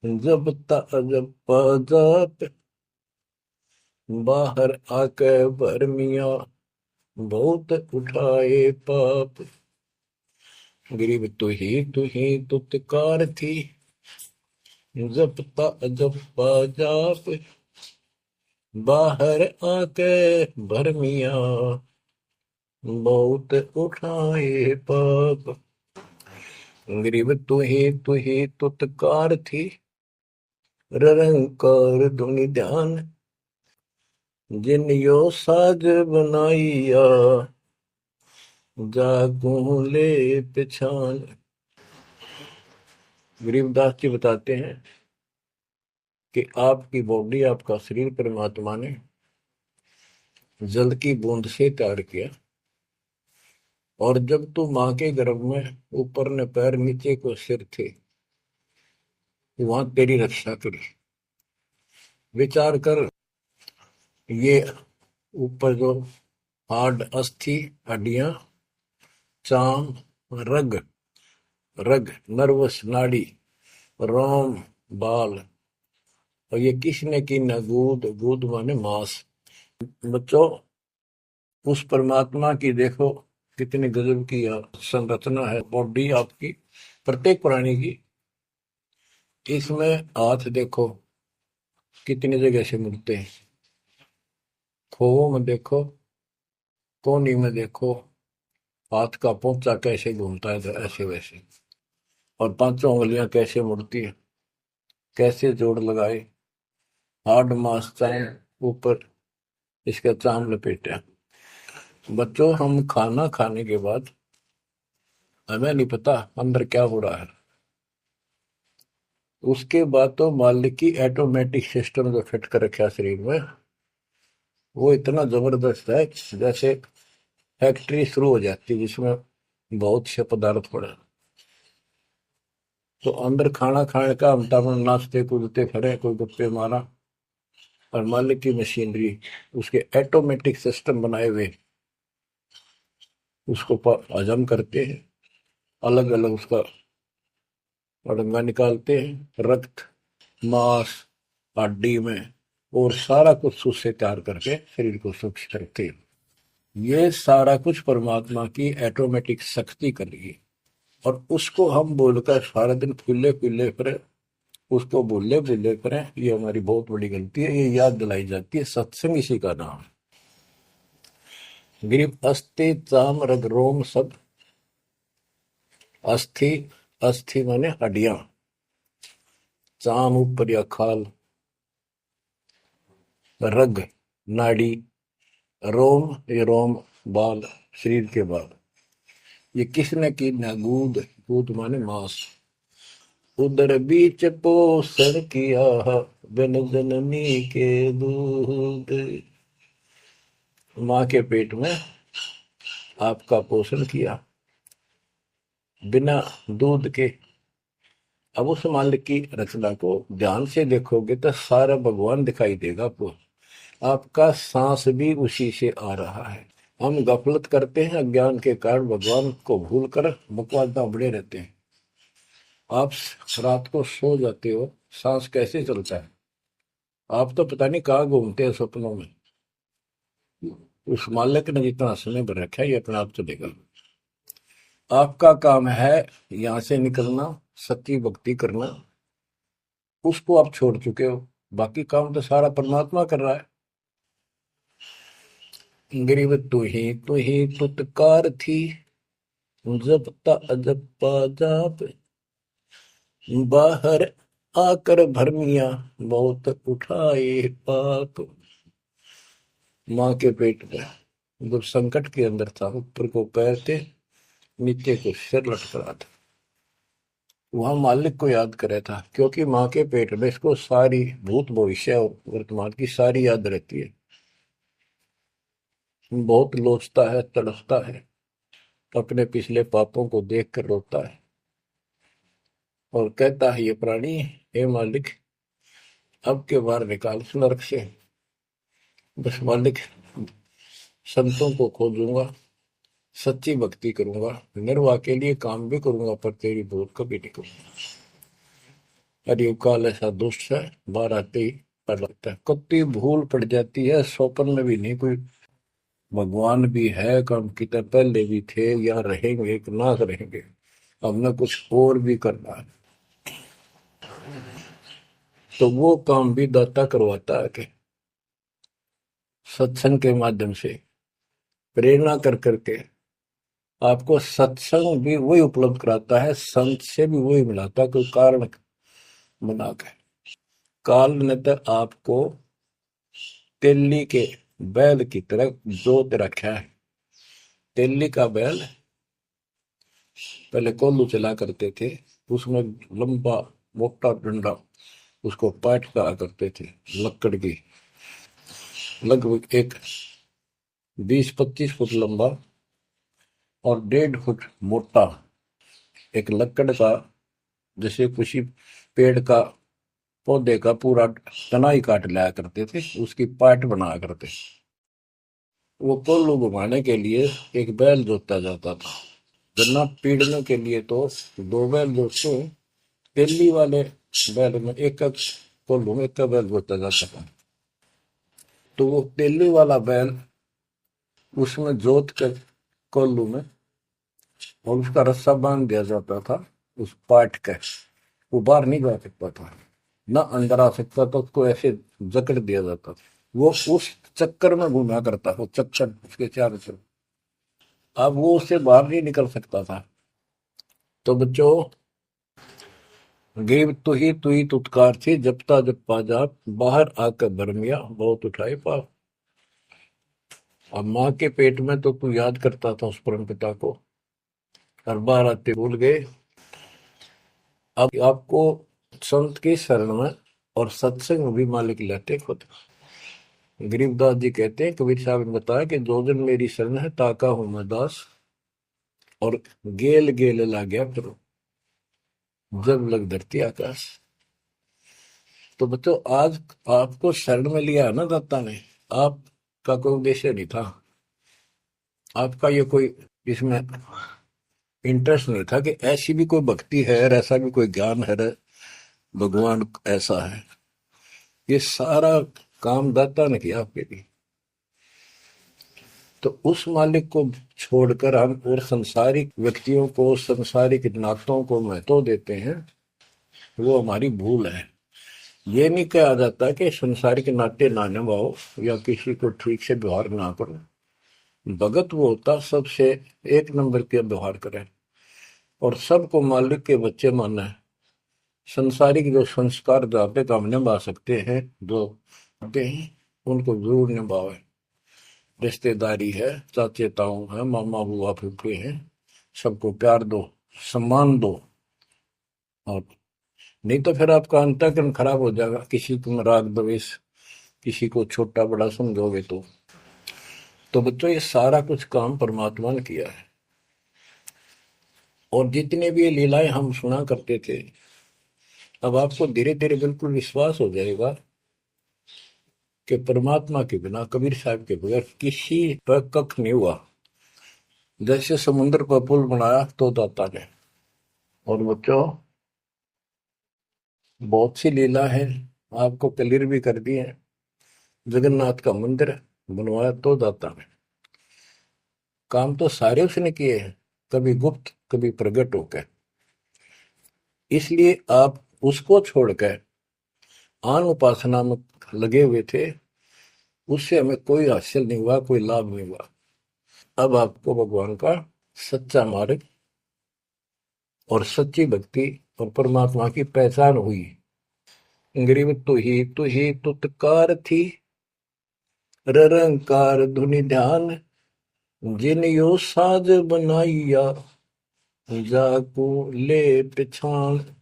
जब जब जाप, बाहर आके भरमिया बहुत उठाए पाप। गरीब तू ही तुतकार थी, जब जाप, बाहर आके भरमिया बहुत उठाए पाप। गरीब तू ही तुतकार थी, रंकार धुनि ध्यान, जिन यो साज बनाइया जागू ले पिछान। गरीबदास जी बताते हैं कि आपकी बॉडी, आपका शरीर परमात्मा ने जल की बूंद से तैयार किया, और जब तू मां के गर्भ में ऊपर ने पैर नीचे को सिर थे, वहां तेरी रक्षा करी। विचार कर, ये ऊपर जो हार्ड अस्थि हड्डियां, चाम रग, रग नर्वस नाड़ी, रोम बाल, और ये किसने की न गूद, गूद माने मांस। बच्चों, उस परमात्मा की देखो कितनी गजब की संरचना है बॉडी आपकी, प्रत्येक प्राणी की। इसमें हाथ देखो कितनी जगह से मिलते हैं, खोवों में देखो, कोहनी में देखो, हाथ का पोंचा कैसे घूमता है, तो ऐसे वैसे। और पांचों उंगलियां कैसे मुड़ती है, कैसे जोड़ लगाए, हार्ड मास चाम ऊपर इसका चाम लपेटा। बच्चों, हम खाना खाने के बाद हमें नहीं पता अंदर क्या हो रहा है। उसके बाद तो मालिक की ऑटोमेटिक सिस्टम जो फिट कर रखा शरीर में, वो इतना जबरदस्त है जैसे फैक्ट्री शुरू हो जाती है जिसमें बहुत से पदार्थ पड़े। तो अंदर खाना खाने का हम नाचते कूदते खड़े, कोई गप्पे मारा, और मालिक की मशीनरी उसके ऑटोमेटिक सिस्टम बनाए हुए उसको हजम करते हैं, अलग अलग उसका अड़ंगा निकालते हैं, रक्त मांस हड्डी में, और सारा कुछ उससे तैयार करके शरीर को सुरक्षित रखते हैं। ये सारा कुछ परमात्मा की ऑटोमेटिक शक्ति कर रही है, और उसको हम बोलकर सारा दिन फूले फूले फिरे, उसको बोले बोले करें, ये हमारी बहुत बड़ी गलती है। ये याद दिलाई जाती है, सत्संग इसी का नाम है। गरीब अस्थि चाम रग रोम सब, अस्थि, अस्थि माने हड्डियां, चाम ऊपर या खाल, रग नाड़ी, रोम ये रोम बाल, शरीर के बाल, ये किसने की ना गूद, गूद माने मांस, उदर बीच पोषण किया बिन जननी के दूध। माँ के पेट में आपका पोषण किया बिना दूध के। अब उस मालिक की रचना को ध्यान से देखोगे तो सारा भगवान दिखाई देगा आपको। आपका सांस भी उसी से आ रहा है। हम गफलत करते हैं अज्ञान के कारण, भगवान को भूल कर बकवास दाबड़े रहते हैं। आप रात को सो जाते हो, सांस कैसे चलता है? आप तो पता नहीं कहाँ घूमते हैं सपनों में। उस मालिक ने जितना समय भर रखा है ये अपने आप चलेगा। आपका काम है यहाँ से निकलना, सच्ची भक्ति करना। उसको आप छोड़ चुके हो, बाकी काम तो सारा परमात्मा कर रहा है। गरीब तू ही तुतकार थी, जपता अजपा जाप, बाहर आकर भरमिया बहुत उठाए पाप। माँ के पेट में जब संकट के अंदर था, ऊपर को पैर थे, नीचे को सिर लटक रहा था, वहां मालिक को याद करे था, क्योंकि माँ के पेट में इसको सारी भूत भविष्य और वर्तमान की सारी याद रहती है। बहुत लोचता है, तड़पता है, अपने पिछले पापों को देख कर रोता है और कहता है ये प्राणी, हे मालिक अब के बार निकाल इस नरक से। बस मालिक, संतों को खोजूंगा, सच्ची भक्ति करूंगा, निर्वाह के लिए काम भी करूंगा, पर तेरी भूल कभी नहीं करूंगा। अरे काल ऐसा दुष्ट है, बाहर आते ही पर लगता है कत्ती भूल पड़ जाती है, स्वप्न में भी नहीं कोई भगवान भी है, काम कितने पहले भी थे या रहेंगे कि ना रहेंगे, हमने कुछ और भी करना है। तो वो काम भी दाता करवाता है कि सत्संग के माध्यम से प्रेरणा कर करके आपको सत्संग भी वही उपलब्ध कराता है, संत से भी वही मिलाता है, कोई कारण बना के। काल ने तो आपको तेली के बैल की तरह जोत रखा है। तेली का बैल पहले कोल्लू चला करते थे, उसमें लंबा मोटा डंडा, उसको पाट कहा करते थे, लकड़ की, लगभग एक 20-25 फुट लंबा और 1.5 फुट मोटा एक लकड़ का, जैसे किसी पेड़ का पौधे का पूरा तना ही काट लाया करते थे, उसकी पाट बनाया करते। वो कोल्लू घुमाने के लिए एक बैल जोता जाता था। गन्ना पीड़ने के लिए तो 2 बैल जोतते, तेली वाले बैल में एक कोल्लू में एक बैल जोता जाता था। तो वो तेली वाला बैल उसमें जोत कर कोल्लू में, और उसका रस्सा बांध दिया जाता था उस पाट का। वो बाहर नहीं जा सकता था, ना अंदर आ सकता था, उसको ऐसे जकड़ दिया जाता था। वो उस चक्कर में घूमा करता, वो चक्कर उसके चारों तरफ, अब वो उससे बाहर नहीं निकल सकता था। तो बच्चों, गेब तू ही तुतकार थी, जपता जपा जाप, बाहर आकर भरमिया बहुत उठाए पाप। अब माँ के पेट में तो तू याद करता था उस परम पिता को, हर बार आते भूल गए। अब आपको संत की शरण में और सत्संग में भी मालिक लेते खुद। गरीबदास जी कहते हैं, कबीर साहब ने बताया कि जो जन मेरी शरण है ताका हूं मैं दास, और गेल गेल ला गया करो जब लग धरती आकाश। तो बच्चों, आज आपको शरण में लिया है ना दाता ने, आपका कोई उद्देश्य नहीं था, आपका ये कोई इसमें इंटरेस्ट नहीं था कि ऐसी भी कोई भक्ति है और ऐसा भी कोई ज्ञान है, भगवान ऐसा है। ये सारा काम दाता ने किया आपके लिए। तो उस मालिक को छोड़कर हम और संसारिक व्यक्तियों को, संसारिक नातों को महत्व देते हैं, वो हमारी भूल है। ये नहीं कहा जाता कि संसारिक नाते ना निभाओ या किसी को ठीक से व्यवहार ना करो। भगत वो होता सबसे एक नंबर के व्यवहार करे और सबको मालिक के बच्चे माना है। संसारिक जो संस्कार जाते तो हम निभा सकते हैं, जो आते हैं उनको जरूर निभावे। रिश्तेदारी है, चाचे ताऊ है, मामा बुआ फूफे हैं, सबको प्यार दो, सम्मान दो। और नहीं तो फिर आपका अंतःकरण खराब हो जाएगा, किसी को राग द्वेष, किसी को छोटा बड़ा समझोगे तो। तो बच्चों ये सारा कुछ काम परमात्मा ने किया है। और जितने भी ये लीलाएं हम सुना करते थे, अब आपको धीरे धीरे बिल्कुल विश्वास हो जाएगा कि परमात्मा के बिना, कबीर साहब के बगैर किसी पर कख नहीं हुआ। जैसे समुद्र पर पुल बनाया तो दाता ने। और बच्चों बहुत सी लीला है, आपको क्लियर भी कर दी है। जगन्नाथ का मंदिर बनवाया तो दाता ने। काम तो सारे उसने किए हैं, कभी गुप्त कभी प्रकट होकर। इसलिए आप उसको छोड़कर आन उपासना में लगे हुए थे, उससे हमें कोई हासिल नहीं हुआ, कोई लाभ नहीं हुआ। अब आपको भगवान का सच्चा मार्ग और सच्ची भक्ति और परमात्मा की पहचान हुई। गरीब तू ही तुतकार थी, ररंकार धुनि ध्यान, जिन यो साज बनाइया, जाको ले पहचान।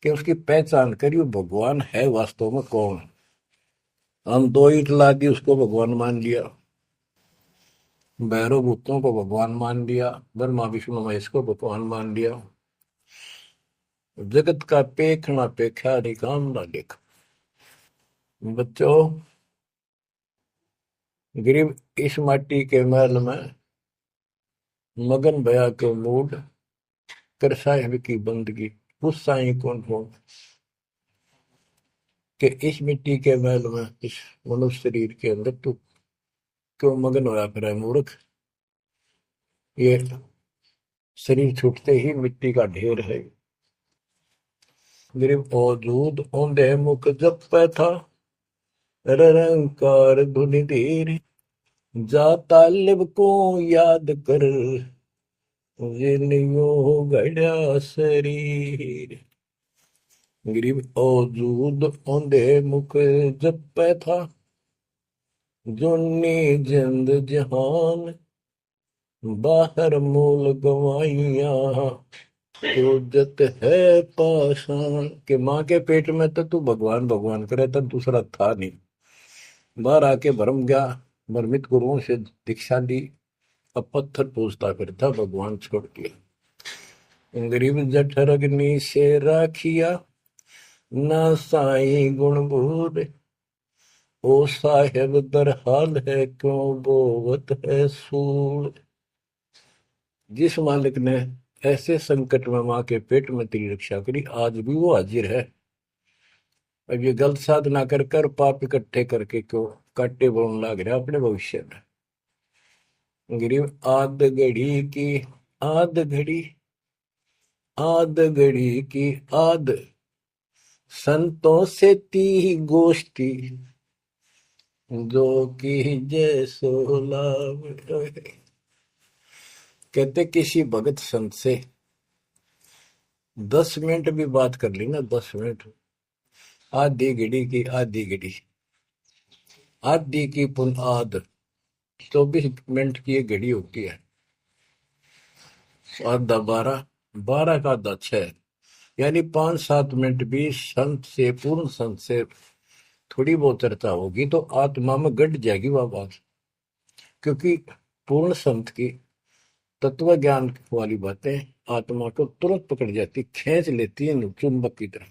कि उसकी पहचान करी, वो भगवान है वास्तव में कौन। हम दो ईट ला दी, उसको भगवान मान लिया। भैरव भूतों को भगवान मान लिया, ब्रह्मा विष्णु महेश को भगवान मान लिया। जगत का पेखना पेखा निकाम ना देख। बच्चों गरीब इस माटी के महल में मगन भया के मूड कर साहिब की बंदगी। उस साई कौन कौन कि इस मिट्टी के महल में, इस मनुष्य शरीर के अंदर तू क्यों मगन होया फिर है मूर्ख। ये शरीर छूटते ही मिट्टी का ढेर है। गरीब औजूद औंधे मुख जप था, रंकार धुनि धीर, जा तालिब को याद कर, जिन्यो गड़ा शरीर। गरीब औजूद औंधे मुख जप था, जोनी जिंद जहान, बाहर मूल गवाइया, इज्जत है पाषाण। के माँ के पेट में तो तू भगवान भगवान करे, तब दूसरा था नहीं। बाहर आके भरम गया, भ्रमित गुरुओं से दीक्षा ली, अब पत्थर पूजता फिरता, भगवान छोड़ दिया। गरीब जठर अग्नि से राखिया, ना साई गुण भूर, ओ साहेब दर हाल है क्यों बोवत है सूर। जिस मालिक ने ऐसे संकट में माँ के पेट में तेरी रक्षा करी, आज भी वो हाजिर है। अब ये गलत साधना कर कर पाप इकट्ठे करके क्यों काटे बोलने लग रहा अपने भविष्य में। गरीब आद घड़ी की आद, संतों से ती गोष्ठी, जो की जय सो लाभ। कहते किसी भगत संत से 10 मिनट भी बात कर ली ना, 10 मिनट, आधी घड़ी की आधी घड़ी, आधी की पुन आध, 24 मिनट की एक घड़ी होती है। आधा 12, 12 का आधा 6, यानी 5-7 मिनट भी संत से, पूर्ण संत से थोड़ी बहुत चर्चा होगी तो आत्मा में गट जाएगी वह बात। क्योंकि पूर्ण संत की तत्व ज्ञान वाली बातें आत्मा को तुरंत पकड़ जाती, खींच लेती है चुंबक की तरह।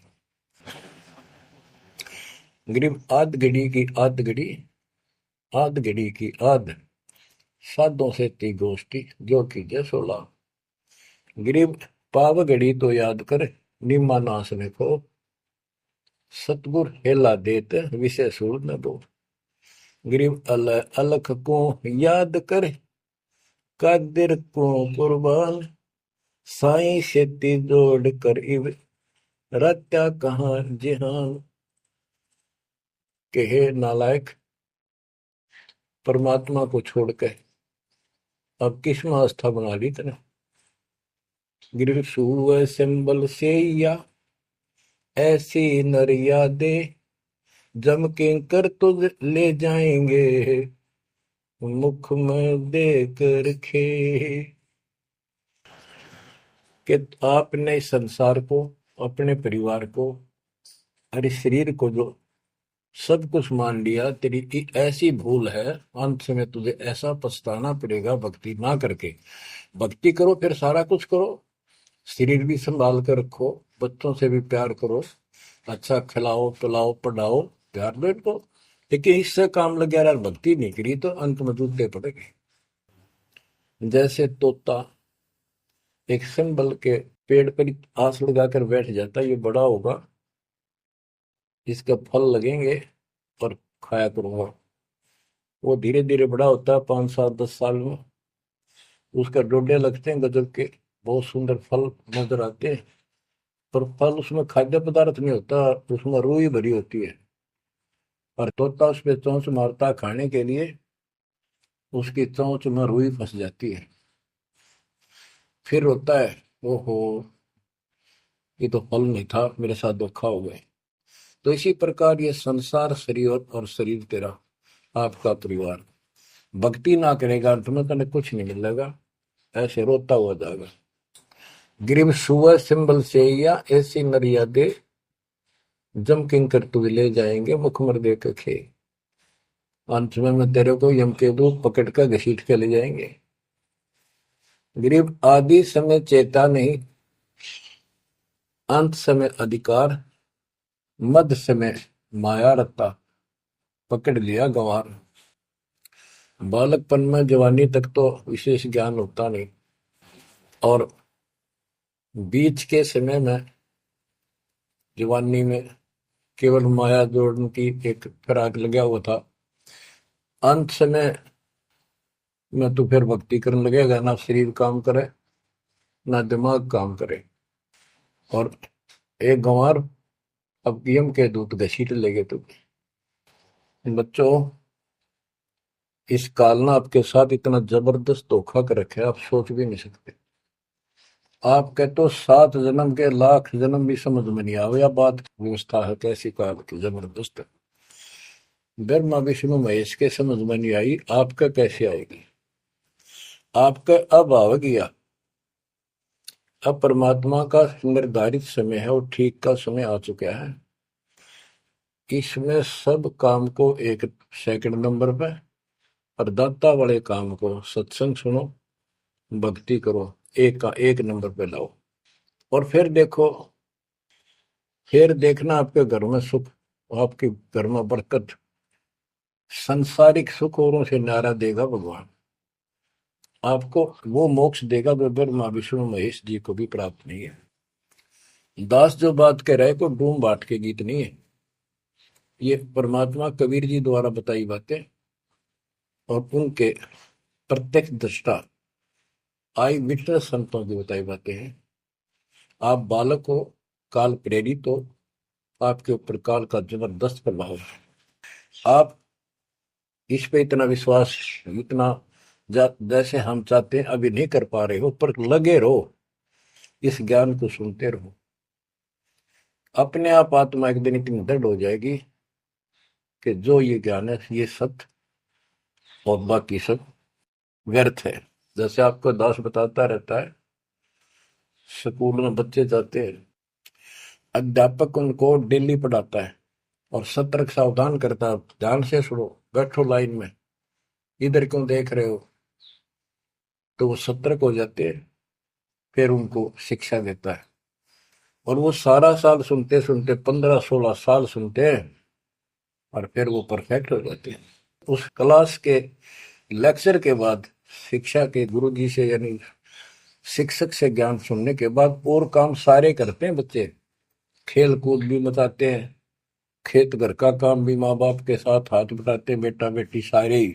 गरीब आध घड़ी की आध घड़ी, आध घड़ी की आध, साधों से ती गोष्ठी, जो की जय सोला। गरीब पाव घड़ी तो याद कर, निम्मा नाश ने को, सतगुर हेला देत विषय सूर न दो। गरीब अलख को याद कर, कादिर को कुर्बान, साई सेती जोड़ कर इव, रत्या कहाँ जिहान। के हे नालायक, परमात्मा को छोड़कर अब किस में आस्था बना ली तने। गिर सुअ सिंबल से या ऐसी नरिया दे, जम के कर तुझ ले जाएंगे, मुख में देकर खे। कि आपने इस संसार को, अपने परिवार को और इस शरीर को जो सब कुछ मान लिया, तेरी ऐसी भूल है, अंत में तुझे ऐसा पछताना पड़ेगा भक्ति ना करके। भक्ति करो फिर सारा कुछ करो, शरीर भी संभाल कर रखो, बच्चों से भी प्यार करो, अच्छा खिलाओ पिलाओ पढ़ाओ, प्यार दो इनको। लेकिन इससे काम लग गया यार, भक्ति नहीं करी तो अंत में जूते पड़ेंगे। जैसे तोता एक संभल के पेड़ पर आस लगाकर बैठ जाता है, ये बड़ा होगा, इसके फल लगेंगे और खाया करूंगा। वो धीरे धीरे बड़ा होता है, 5 7 10 साल में उसका डोडे लगते हैं गजब के, बहुत सुंदर फल नजर आते हैं। पर फल उसमें खाद्य पदार्थ नहीं होता, उसमें रूह ही भरी होती है। और तोता उस पे चोंच मारता है खाने के लिए, उसकी चोंच में रूई फंस जाती है। फिर होता है, ओहो ये तो फल नहीं था, मेरे साथ धोखा हो गए। तो इसी प्रकार ये संसार शरीर और शरीर तेरा आपका परिवार, भक्ति ना करेगा तुम्हें कने कुछ नहीं मिलेगा, ऐसे रोता हुआ जाएगा। गिरिव सुअ सिंबल से या ऐसी नरिया दे, जम किंकर तुझे ले जाएंगे मुखमर दे के खे। अंत में तेरे को यम के दूत पकड़ कर घसीट के ले जाएंगे। गिरिव आदि समय चेता नहीं, अंत समय अधिकार, मध्य समय माया रत्ता, पकड़ लिया गंवार। बालकपन में जवानी तक तो विशेष ज्ञान होता नहीं, और बीच के समय में जवानी में केवल माया जोड़ने की एक फिराक लगा हुआ था। अंत समय में तो फिर भक्ति करने लगेगा, ना शरीर काम करे ना दिमाग काम करे। और एक गंवार अब यम के दूत घसीट लेंगे। तो बच्चों इस काल ने आपके साथ इतना जबरदस्त धोखा कर रखा है, आप सोच भी नहीं सकते। आपके तो 7 जन्म के लाख जन्म भी समझ में नहीं आवे, या बात व्यवस्था है कैसी काल की जबरदस्त है। ब्रह्मा विष्णु महेश के समझ में नहीं आई, आपका कैसे आएगी। आपका अब आ गया, अब परमात्मा का निर्धारित समय है और ठीक का समय आ चुका है। इसमें सब काम को एक सेकंड नंबर पे, और दाता वाले काम को सत्संग सुनो, भक्ति करो, एक का एक नंबर पे लाओ। और फिर देखो, फिर देखना आपके घर में सुख, आपके घर में बरकत, संसारिक सुख औरों से न्यारा देगा भगवान। आपको वो मोक्ष देगा जो ब्रह्मा विष्णु महेश जी को भी प्राप्त नहीं है। दास जो बात कह रहे को डूम बाट के गीत नहीं है, ये परमात्मा कबीर जी द्वारा बताई बातें और उनके प्रत्यक्ष दृष्टा आई विटनेस संतों की बताई बातें हैं। आप बालक हो, काल प्रेरित हो, आपके ऊपर काल का जबरदस्त प्रभाव है। आप इस पे इतना विश्वास, इतना जैसे हम चाहते हैं अभी नहीं कर पा रहे हो, पर लगे रहो, इस ज्ञान को सुनते रहो। अपने आप आत्मा एक दिन इतनी दृढ़ हो जाएगी कि जो ये ज्ञान है ये सत्य और बाकी सब व्यर्थ है। जैसे आपको दास बताता रहता है, स्कूल में बच्चे जाते हैं, अध्यापक उनको डेली पढ़ाता है और सतर्क सावधान करता है, ध्यान से सुनो, बैठो लाइन में, इधर क्यों देख रहे हो। तो वो सतर्क हो जाते हैं, फिर उनको शिक्षा देता है। और वो सारा साल सुनते सुनते 15 16 साल सुनते हैं, और फिर वो परफेक्ट हो जाते हैं। उस क्लास के लेक्चर के बाद, शिक्षा के गुरु जी से यानी शिक्षक से ज्ञान सुनने के बाद और काम सारे करते हैं बच्चे, खेल कूद भी मचाते हैं, खेत घर का काम भी माँ बाप के साथ हाथ बटाते हैं, बेटा बेटी सारे ही।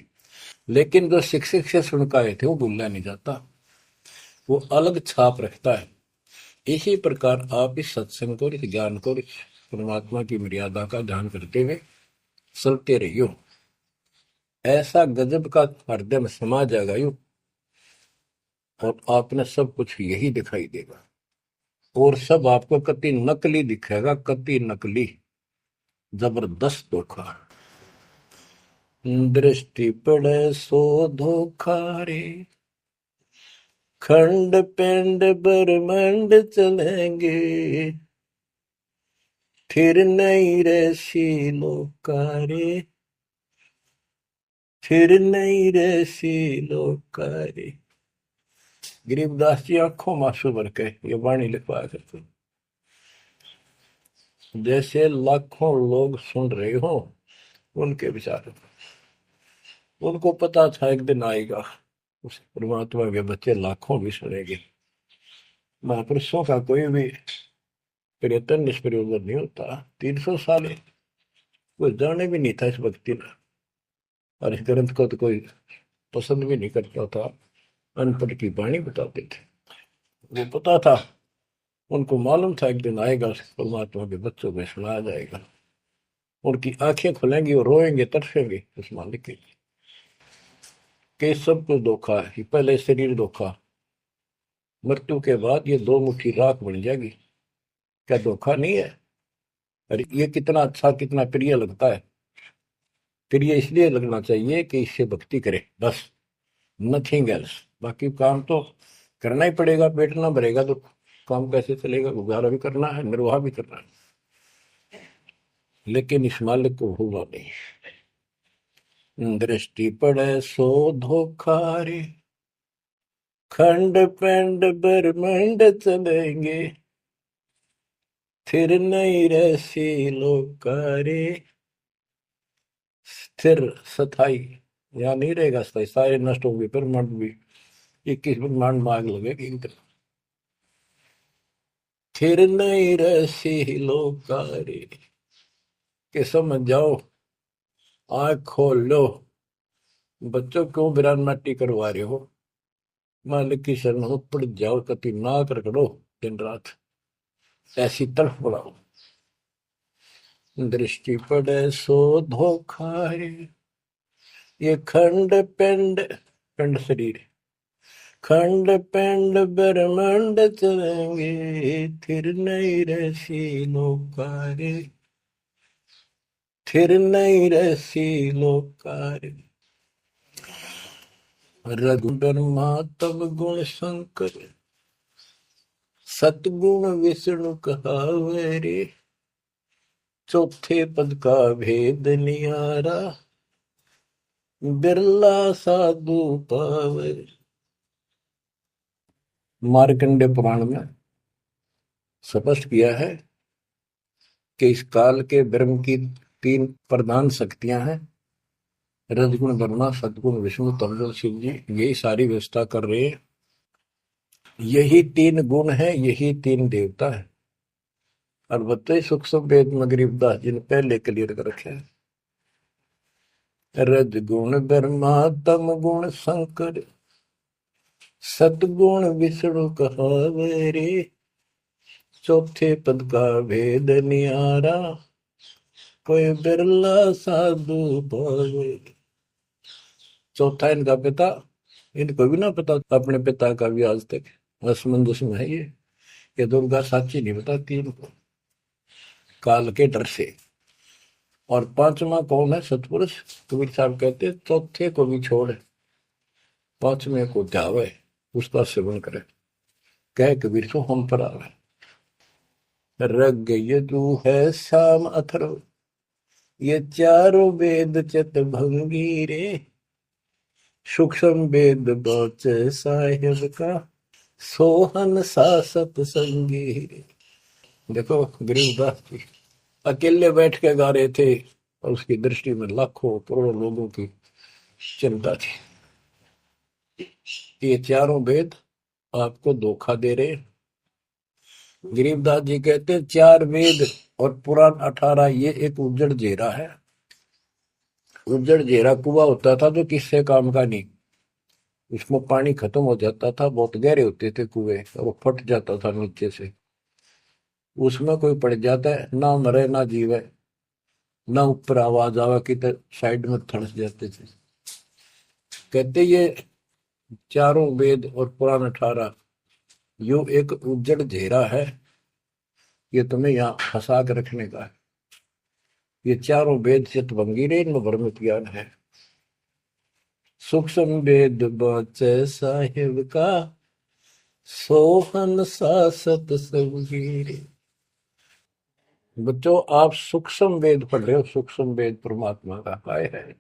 लेकिन जो शिक्षक से सुन के आए थे वो भूलना नहीं जाता, वो अलग छाप रखता है। इसी प्रकार आप इस सत्संग को, इस ज्ञान को, इस परमात्मा की मर्यादा का ध्यान करते हुए चलते रहियो, ऐसा गजब का हृदय में समा जाएगा यू, और आपने सब कुछ यही दिखाई देगा। और सब आपको कति नकली दिखेगा, कति नकली, जबरदस्त धोखा। दृष्टि पड़े सो धोखा रे, खंड पिंड ब्रह्मंड चलेंगे, फिर नहीं रसी लोकारे, फिर नहीं रसी लोकारे। गरीबदास जी आंखों मासू भर के ये वाणी लिखवा करते, जैसे लाखों लोग सुन रहे हो उनके विचार। उनको पता था एक दिन आएगा उस परमात्मा के बच्चे लाखों भी सुनेंगे। महापुरुषों का कोई भी प्रयत्न निष्प्रयोजन नहीं होता। 300 साल कोई जाने भी नहीं था इस भक्ति में, और इस ग्रंथ को तो कोई पसंद भी नहीं करता था। अनपढ़ की वाणी बताते थे, वो पता था, उनको मालूम था एक दिन आएगा परमात्मा के बच्चों में सुनाया जाएगा। उनकी आंखें खुलेंगी और रोएंगे तरसेंगे उस मालिक के लिए कि सब कुछ धोखा है। पहले शरीर धोखा, मृत्यु के बाद ये दो मुट्ठी राख बन जाएगी। क्या धोखा नहीं है? अरे ये कितना अच्छा कितना प्रिय लगता है। प्रिय इसलिए लगना चाहिए कि इससे भक्ति करे, बस, नथिंग एल्स। बाकी काम तो करना ही पड़ेगा, पेट ना भरेगा तो काम कैसे चलेगा? गुजारा भी करना है, निर्वाह भी करना है, लेकिन इस मालिक को भूला नहीं। दृष्टि पड़े सो धोखा रे, खंड पेंड ब्रह्मंड चलेंगे, फिर नहीं रहसी लोकारे। स्थिर स्थाई यहाँ नहीं रहेगा, स्थाई सारे नष्ट होंगे। ब्रह्मांड भी 21 ब्रह्मांड में आग लगेगी, फिर नहीं रहसी लोकारे। के समझ जाओ, आँख खोल लो। बच्चों क्यों बिरान माटी करवा रहे हो? मालिक की शरण हो, पड़ जाओ, कति नाक रगड़ो दिन रात, ऐसी तरफ बुलाओ। दृष्टि पड़े सो धोखा रे, ये खंड पिंड, पिंड शरीर, खंड पिंड ब्रह्मांड चलेंगे, फिर नहीं रहसी लोकारे, फिर नहीं रहसी लोकारे। रघुबरमा तब गुण शंकर, सतगुण विष्णु कहावे रे, चौथे पद का भेद निहारा, बिरला साधु पावे। मार्कंडे पुराण में स्पष्ट किया है कि इस काल के ब्रह्म की 3 प्रधान शक्तियां हैं, रजगुण ब्रह्मा, सदगुण विष्णु, तमगुण शिव जी। यही सारी व्यवस्था कर रहे हैं। यही 3 गुण है, यही 3 देवता है। और बताइए सूक्ष्म वेद में गरीबदास जी ने पहले क्लियर कर रखे हैं, रजगुण ब्रह्मा तम गुण शंकर, सतगुण विष्णु कहावे रे, चौथे पद का भेद निहारा, कोई बिरला साधु पावे। चौथा इनका पिता, इनको भी ना पता अपने पिता का भी आज तक असमंजस में है। ये दुर्गा साची नहीं बताती इनको, काल के डर से। और 5वां कौन है? सतपुरुष। कबीर साहब कहते चौथे को भी छोड़, 5वें को ध्यावे, उसका सेवन करे, कह कबीर सो हम पर आवे। रग यजु है श्याम अथर्व, ये चारों वेद चित भंगी रे, सूक्ष्म वेद बौच साहिब का, सोहन सासत संगी रे। देखो गरीबदास जी अकेले बैठ के गा रहे थे, और उसकी दृष्टि में लाखों करोड़ों लोगों की चिंता थी। ये चारों वेद आपको धोखा दे रहे। गरीबदास जी कहते 4 वेद और पुराण 18, ये एक उज्जड़ जेरा है। उज्जड़ जेरा कुआं होता था जो किससे काम का नहीं, इसमें पानी खत्म हो जाता था, बहुत गहरे होते थे कुएं, और वो फट जाता था नीचे से। उसमें कोई पड़ जाता है, ना मरे ना जीवे, ना ऊपर आवाज आवा की तो साइड में थड़स जाते थे। कहते ये चारों वेद और पुराण 18 यो एक उज्जड़ घेरा है, ये तुम्हें यहाँ फंसा कर रखने का है। ये चारों वेद चितभंगी रे, इनमें भ्रमित ज्ञान है। सूक्ष्म वेद बचे साहिब का, सोहन सासत संगीरे। बच्चों आप सूक्ष्म वेद पढ़ रहे हो, सूक्ष्म वेद परमात्मा का हाय है।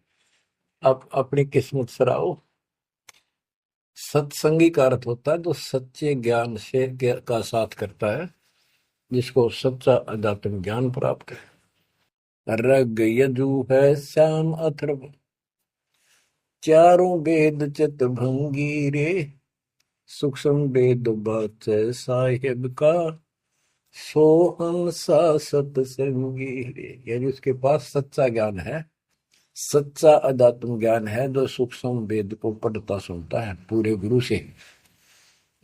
आप अपनी किस्मत सराओ। सत्संगी का अर्थ होता है जो सच्चे ज्ञान से का साथ करता है, जिसको सच्चा अध्यात्म ज्ञान प्राप्त है। रग यजु है श्याम अथर्व, चारों वेद चित भंगी रे। सूक्ष्म वेद बात साहिब का, सोहम सा सत्संगी रे। यानी उसके पास सच्चा ज्ञान है, सच्चा अध्यात्म ज्ञान है, जो सूक्ष्म वेद को पढ़ता सुनता है पूरे गुरु से।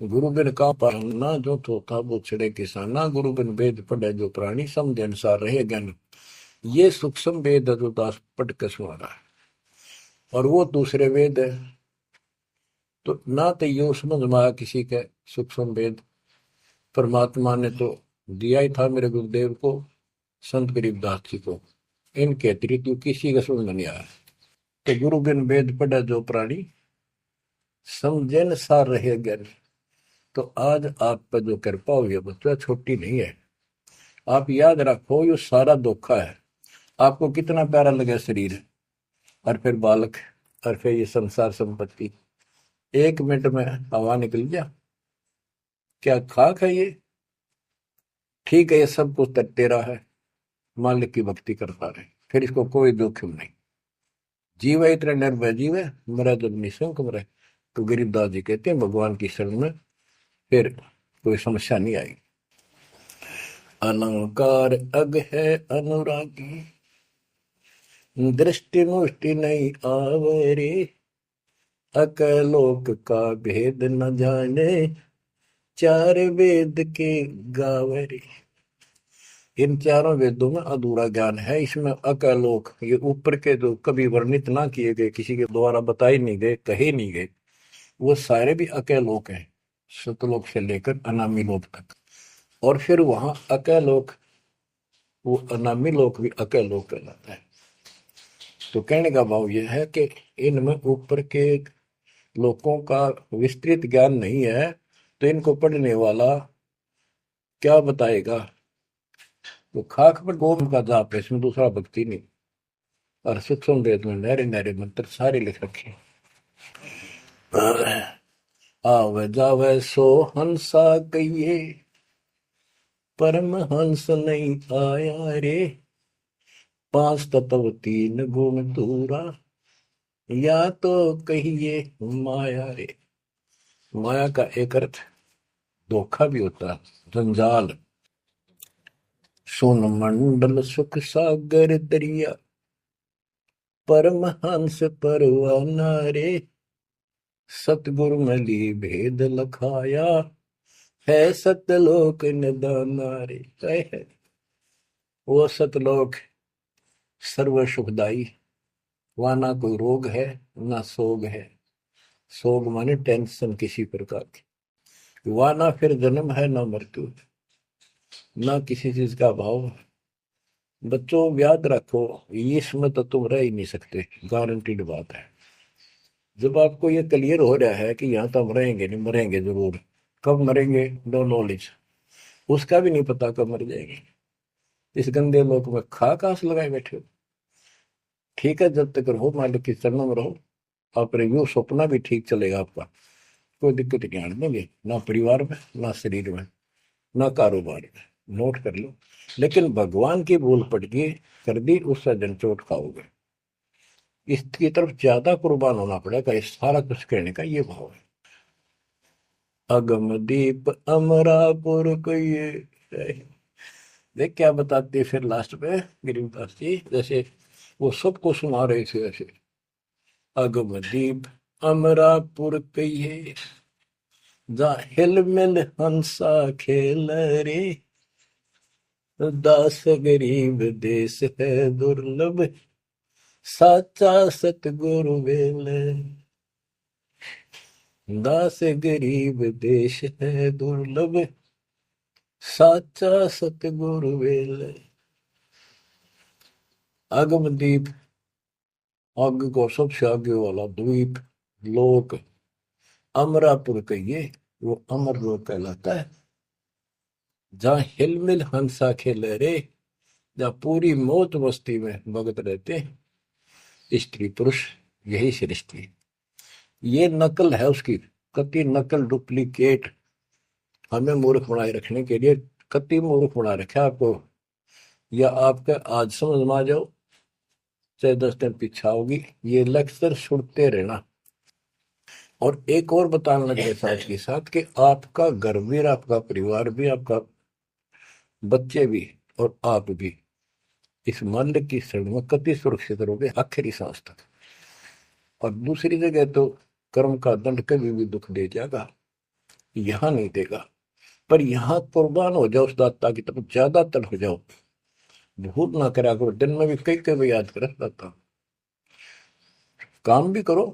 गुरु बिन का पाना जो थोथा वो छड़े किसाना, गुरु बिन वेद पढ़े जो प्राणी, समझ अनुसार रहे ज्ञान। ये सूक्ष्म वेद है जो दास पढ़ के सुना रहा है। और वो दूसरे वेद है, तो ना तो ये समझ में आया किसी के सूक्ष्म वेद। परमात्मा ने तो दिया ही था मेरे गुरुदेव को, संत गरीबदास जी को, इनके अतिरिक्त किसी का समझ में नहीं आया। तो गुरु बिन वेद पढ़े जो प्राणी, समझन सार रहे ज्ञान। तो आज आप पर जो कृपा हुई है बच्चा, छोटी नहीं है। आप याद रखो ये सारा धोखा है। आपको कितना प्यारा लगे शरीर, और फिर बालक, और फिर ये संसार संपत्ति, 1 मिनट में हवा निकल गया। क्या खाक है ये? ठीक है, ये सब कुछ तेरा है, मालिक की भक्ति करता रहे, फिर इसको कोई जोखिम नहीं। जीव है इतना निर्भय जीव है, मरा जब निशंक मरे। तो गरीबदास जी कहते हैं भगवान की शरण में फिर कोई समस्या नहीं आएगी। अलंकार अग है अनुरागी, दृष्टि मुष्टि नहीं आवरे। अकलोक का भेद न जाने, चार वेद के गावरे। इन चारों वेदों में अधूरा ज्ञान है, इसमें अकलोक, ये ऊपर के जो कभी वर्णित ना किए गए, किसी के द्वारा बताए नहीं गए, कहे नहीं गए, वो सारे भी अकलोक हैं, सतलोक से लेकर अनामी लोक तक। और फिर वहां अकलोक, वो अनामी लोक भी अकलोक कहलाता है। तो कहने का भाव यह है कि इनमें ऊपर के लोगों का विस्तृत ज्ञान नहीं है, तो इनको पढ़ने वाला क्या बताएगा? तो खाक पर गोम का जाप है, इसमें दूसरा भक्ति नहीं। और सूक्ष्म वेद में नहरे नहरे मंत्र सारे लिख रखे हैं। आवे जावे सो हंसा कहिए, परम हंस नहीं आया रे। 5 तत्व 3 गुण दूरा, या तो कहिए माया रे। माया का एक अर्थ धोखा भी होता है, जंजाल। सुन मंडल सुख सागर दरिया, परमहंस परवाना रे। सतगुरु मली भेद लखाया, है सतलोक निदाना रे। है वो सतलोक सर्व सुखदाई, वहां ना कोई रोग है ना सोग है। सोग माने टेंशन किसी प्रकार की। वहां ना फिर जन्म है ना मृत्यु, ना किसी चीज का अभाव। बच्चों याद रखो, इसमें तो तुम रह ही नहीं सकते, गारंटीड बात है। जब आपको ये क्लियर हो रहा है कि यहाँ तो हम रहेंगे नहीं, मरेंगे जरूर। कब मरेंगे नो नॉलेज, उसका भी नहीं पता कब मर जाएंगे। इस गंदे लोक में खा कास लगाए बैठे हो। ठीक है, जब तक रहो मालिक की चरणों में रहो, और यू सपना भी ठीक चलेगा आपका, कोई दिक्कत नहीं आने देंगे, ना परिवार में ना शरीर में ना कारोबार में। नोट कर लो। लेकिन भगवान की भूल पड़ गई, कर दी, उससे जन चोट खाओगे। इसकी तरफ ज्यादा कुर्बान होना पड़ेगा, इस सारा कुछ कहने का ये भाव है। अगम दीप अमरापुर को ये देख क्या बताते फिर लास्ट में गिरिदास जी, जैसे वो सबको सुना रहे थे ऐसे। अगम दीप अमरापुर कहिए, जा हिल मिल हंसा खेल रे। दास गरीब देश है दुर्लभ, साचा सतगुरु वेल। दास गरीब देश है दुर्लभ, साचा सतगुरु वेल। अगमदीप, आगे को सबसे आगे वाला द्वीप, लोक। अमरापुर कहिए, वो अमर लोक कहलाता है, जहां हिलमिल हंसा खेले रे। जहाँ पूरी मौत मस्ती में भगत रहते हैं स्त्री पुरुष, यही सृष्टि है। ये नकल है उसकी, कति नकल डुप्लीकेट हमें मूर्ख बनाए रखने के लिए। कति मूर्ख बना रखा आपको, या आपका आज समझ में आ जाओ चाहे 10 दिन पीछा होगी, ये लेक्चर सुनते रहना। और एक और बताने लगे साथ के साथ कि आपका घर भी, आपका परिवार भी, आपका बच्चे भी और आप भी इस माल्य की शरण में कति सुरक्षित रहोगे आखिरी सांस तक। और दूसरी जगह तो कर्म का दंड कभी भी दुख दे जाएगा, यहां नहीं देगा। पर यहां कुर्बान हो जाओ उस दाता की तरफ, ज्यादा तल हो जाओ, भूल ना करा करो। दिन में भी कई कई याद कर दाता। काम भी करो,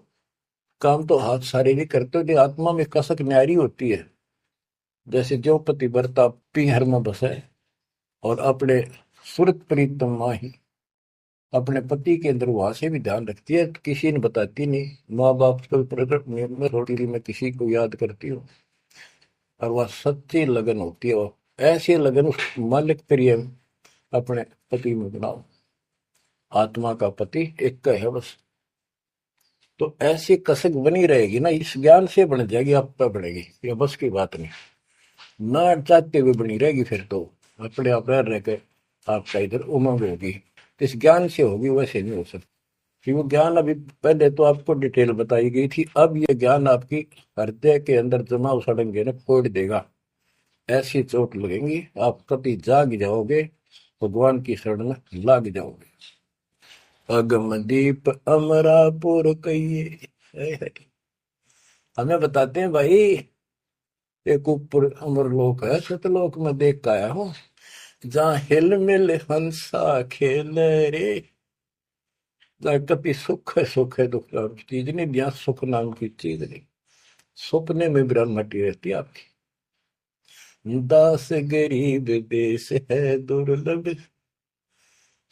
काम तो हाथ शारीरिक करते हो, लेकिन आत्मा में कसक न्यारी होती है। जैसे जो पतिव्रता पीहर में बसे और अपने सुरत प्रीतम माही, अपने पति के अंदर वहां से भी ध्यान रखती है, किसी ने बताती नहीं। माँ बाप को प्रकट में थोड़ी मैं किसी को याद करती हूँ, और वह सच्ची लगन होती है। वो ऐसी लगन उस मालिक प्रिय अपने पति में बनाओ। आत्मा का पति एक का है बस। तो ऐसी कसक बनी रहेगी ना, इस ज्ञान से बन जाएगी, आप पे बढ़ेगी, ये बस की बात नहीं। ना चाहते हुए बनी रहेगी, फिर तो अपने आप रह के आपका इधर उमंग होगी। इस ज्ञान से होगी, वैसे नहीं हो सकती। कि वो ज्ञान अभी पहले तो आपको डिटेल बताई गई थी, अब ये ज्ञान आपकी हृदय के अंदर जमा उड़ेंगे ना, फोड़ देगा। ऐसी चोट लगेंगी, आप कभी जाग जाओगे, भगवान की शरण में लाग जाओगे। अगम दीप अमरापुर कहिए, हमें बताते हैं भाई, एक ऊपर अमरलोक है, सतलोक में देख के आया हूँ, जहाँ हिल मिल हंसा खेल रे। जहाँ कभी सुख है दुख नाम की चीज नहीं, जहाँ सुख नाम की चीज नहीं। सपने में ब्रह्मटी रहती है आपकी। दास गरीब देश है दुर्लभ,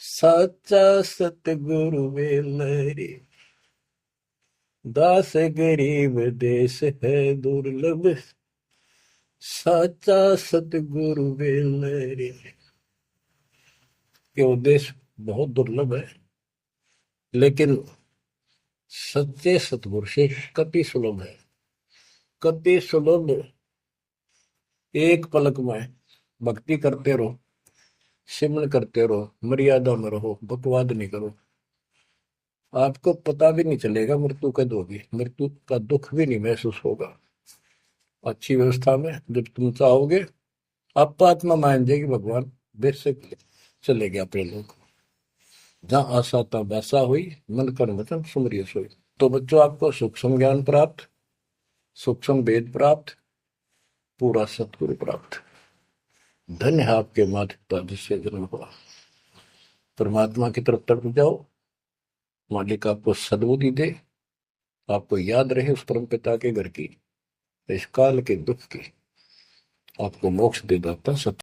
साचा सतगुरु वेलरे। दास गरीब देश है दुर्लभ, साचा सतगुरु वेलरे। ये देश बहुत दुर्लभ है, लेकिन सच्चे सतगुरु से कति सुलभ है, कति सुलभ। एक पलक में भक्ति करते रहो, सिमरन करते रहो, मर्यादा में रहो, बकवाद नहीं करो, आपको पता भी नहीं चलेगा मृत्यु कब होगी, मृत्यु का दुख भी नहीं महसूस होगा। अच्छी व्यवस्था में जब तुम चाहोगे, आप आत्मा मान जाएगी, भगवान बेशक चले गया अपने लोग। जहाँ आशा था वैसा हुई, मन कर वचन सुमरिय सोई। तो बच्चों, आपको सूक्ष्म ज्ञान प्राप्त, सूक्ष्म वेद प्राप्त, पूरा सतगुरु प्राप्त। धन्य है आपके माता पिता जिससे जन्म हुआ। परमात्मा की तरफ तड़प जाओ, मालिक आपको सद्बुद्धि दे, आपको याद रहे उस परम पिता के घर की, इस काल के दुख की, आपको मोक्ष दे दाता सत्य।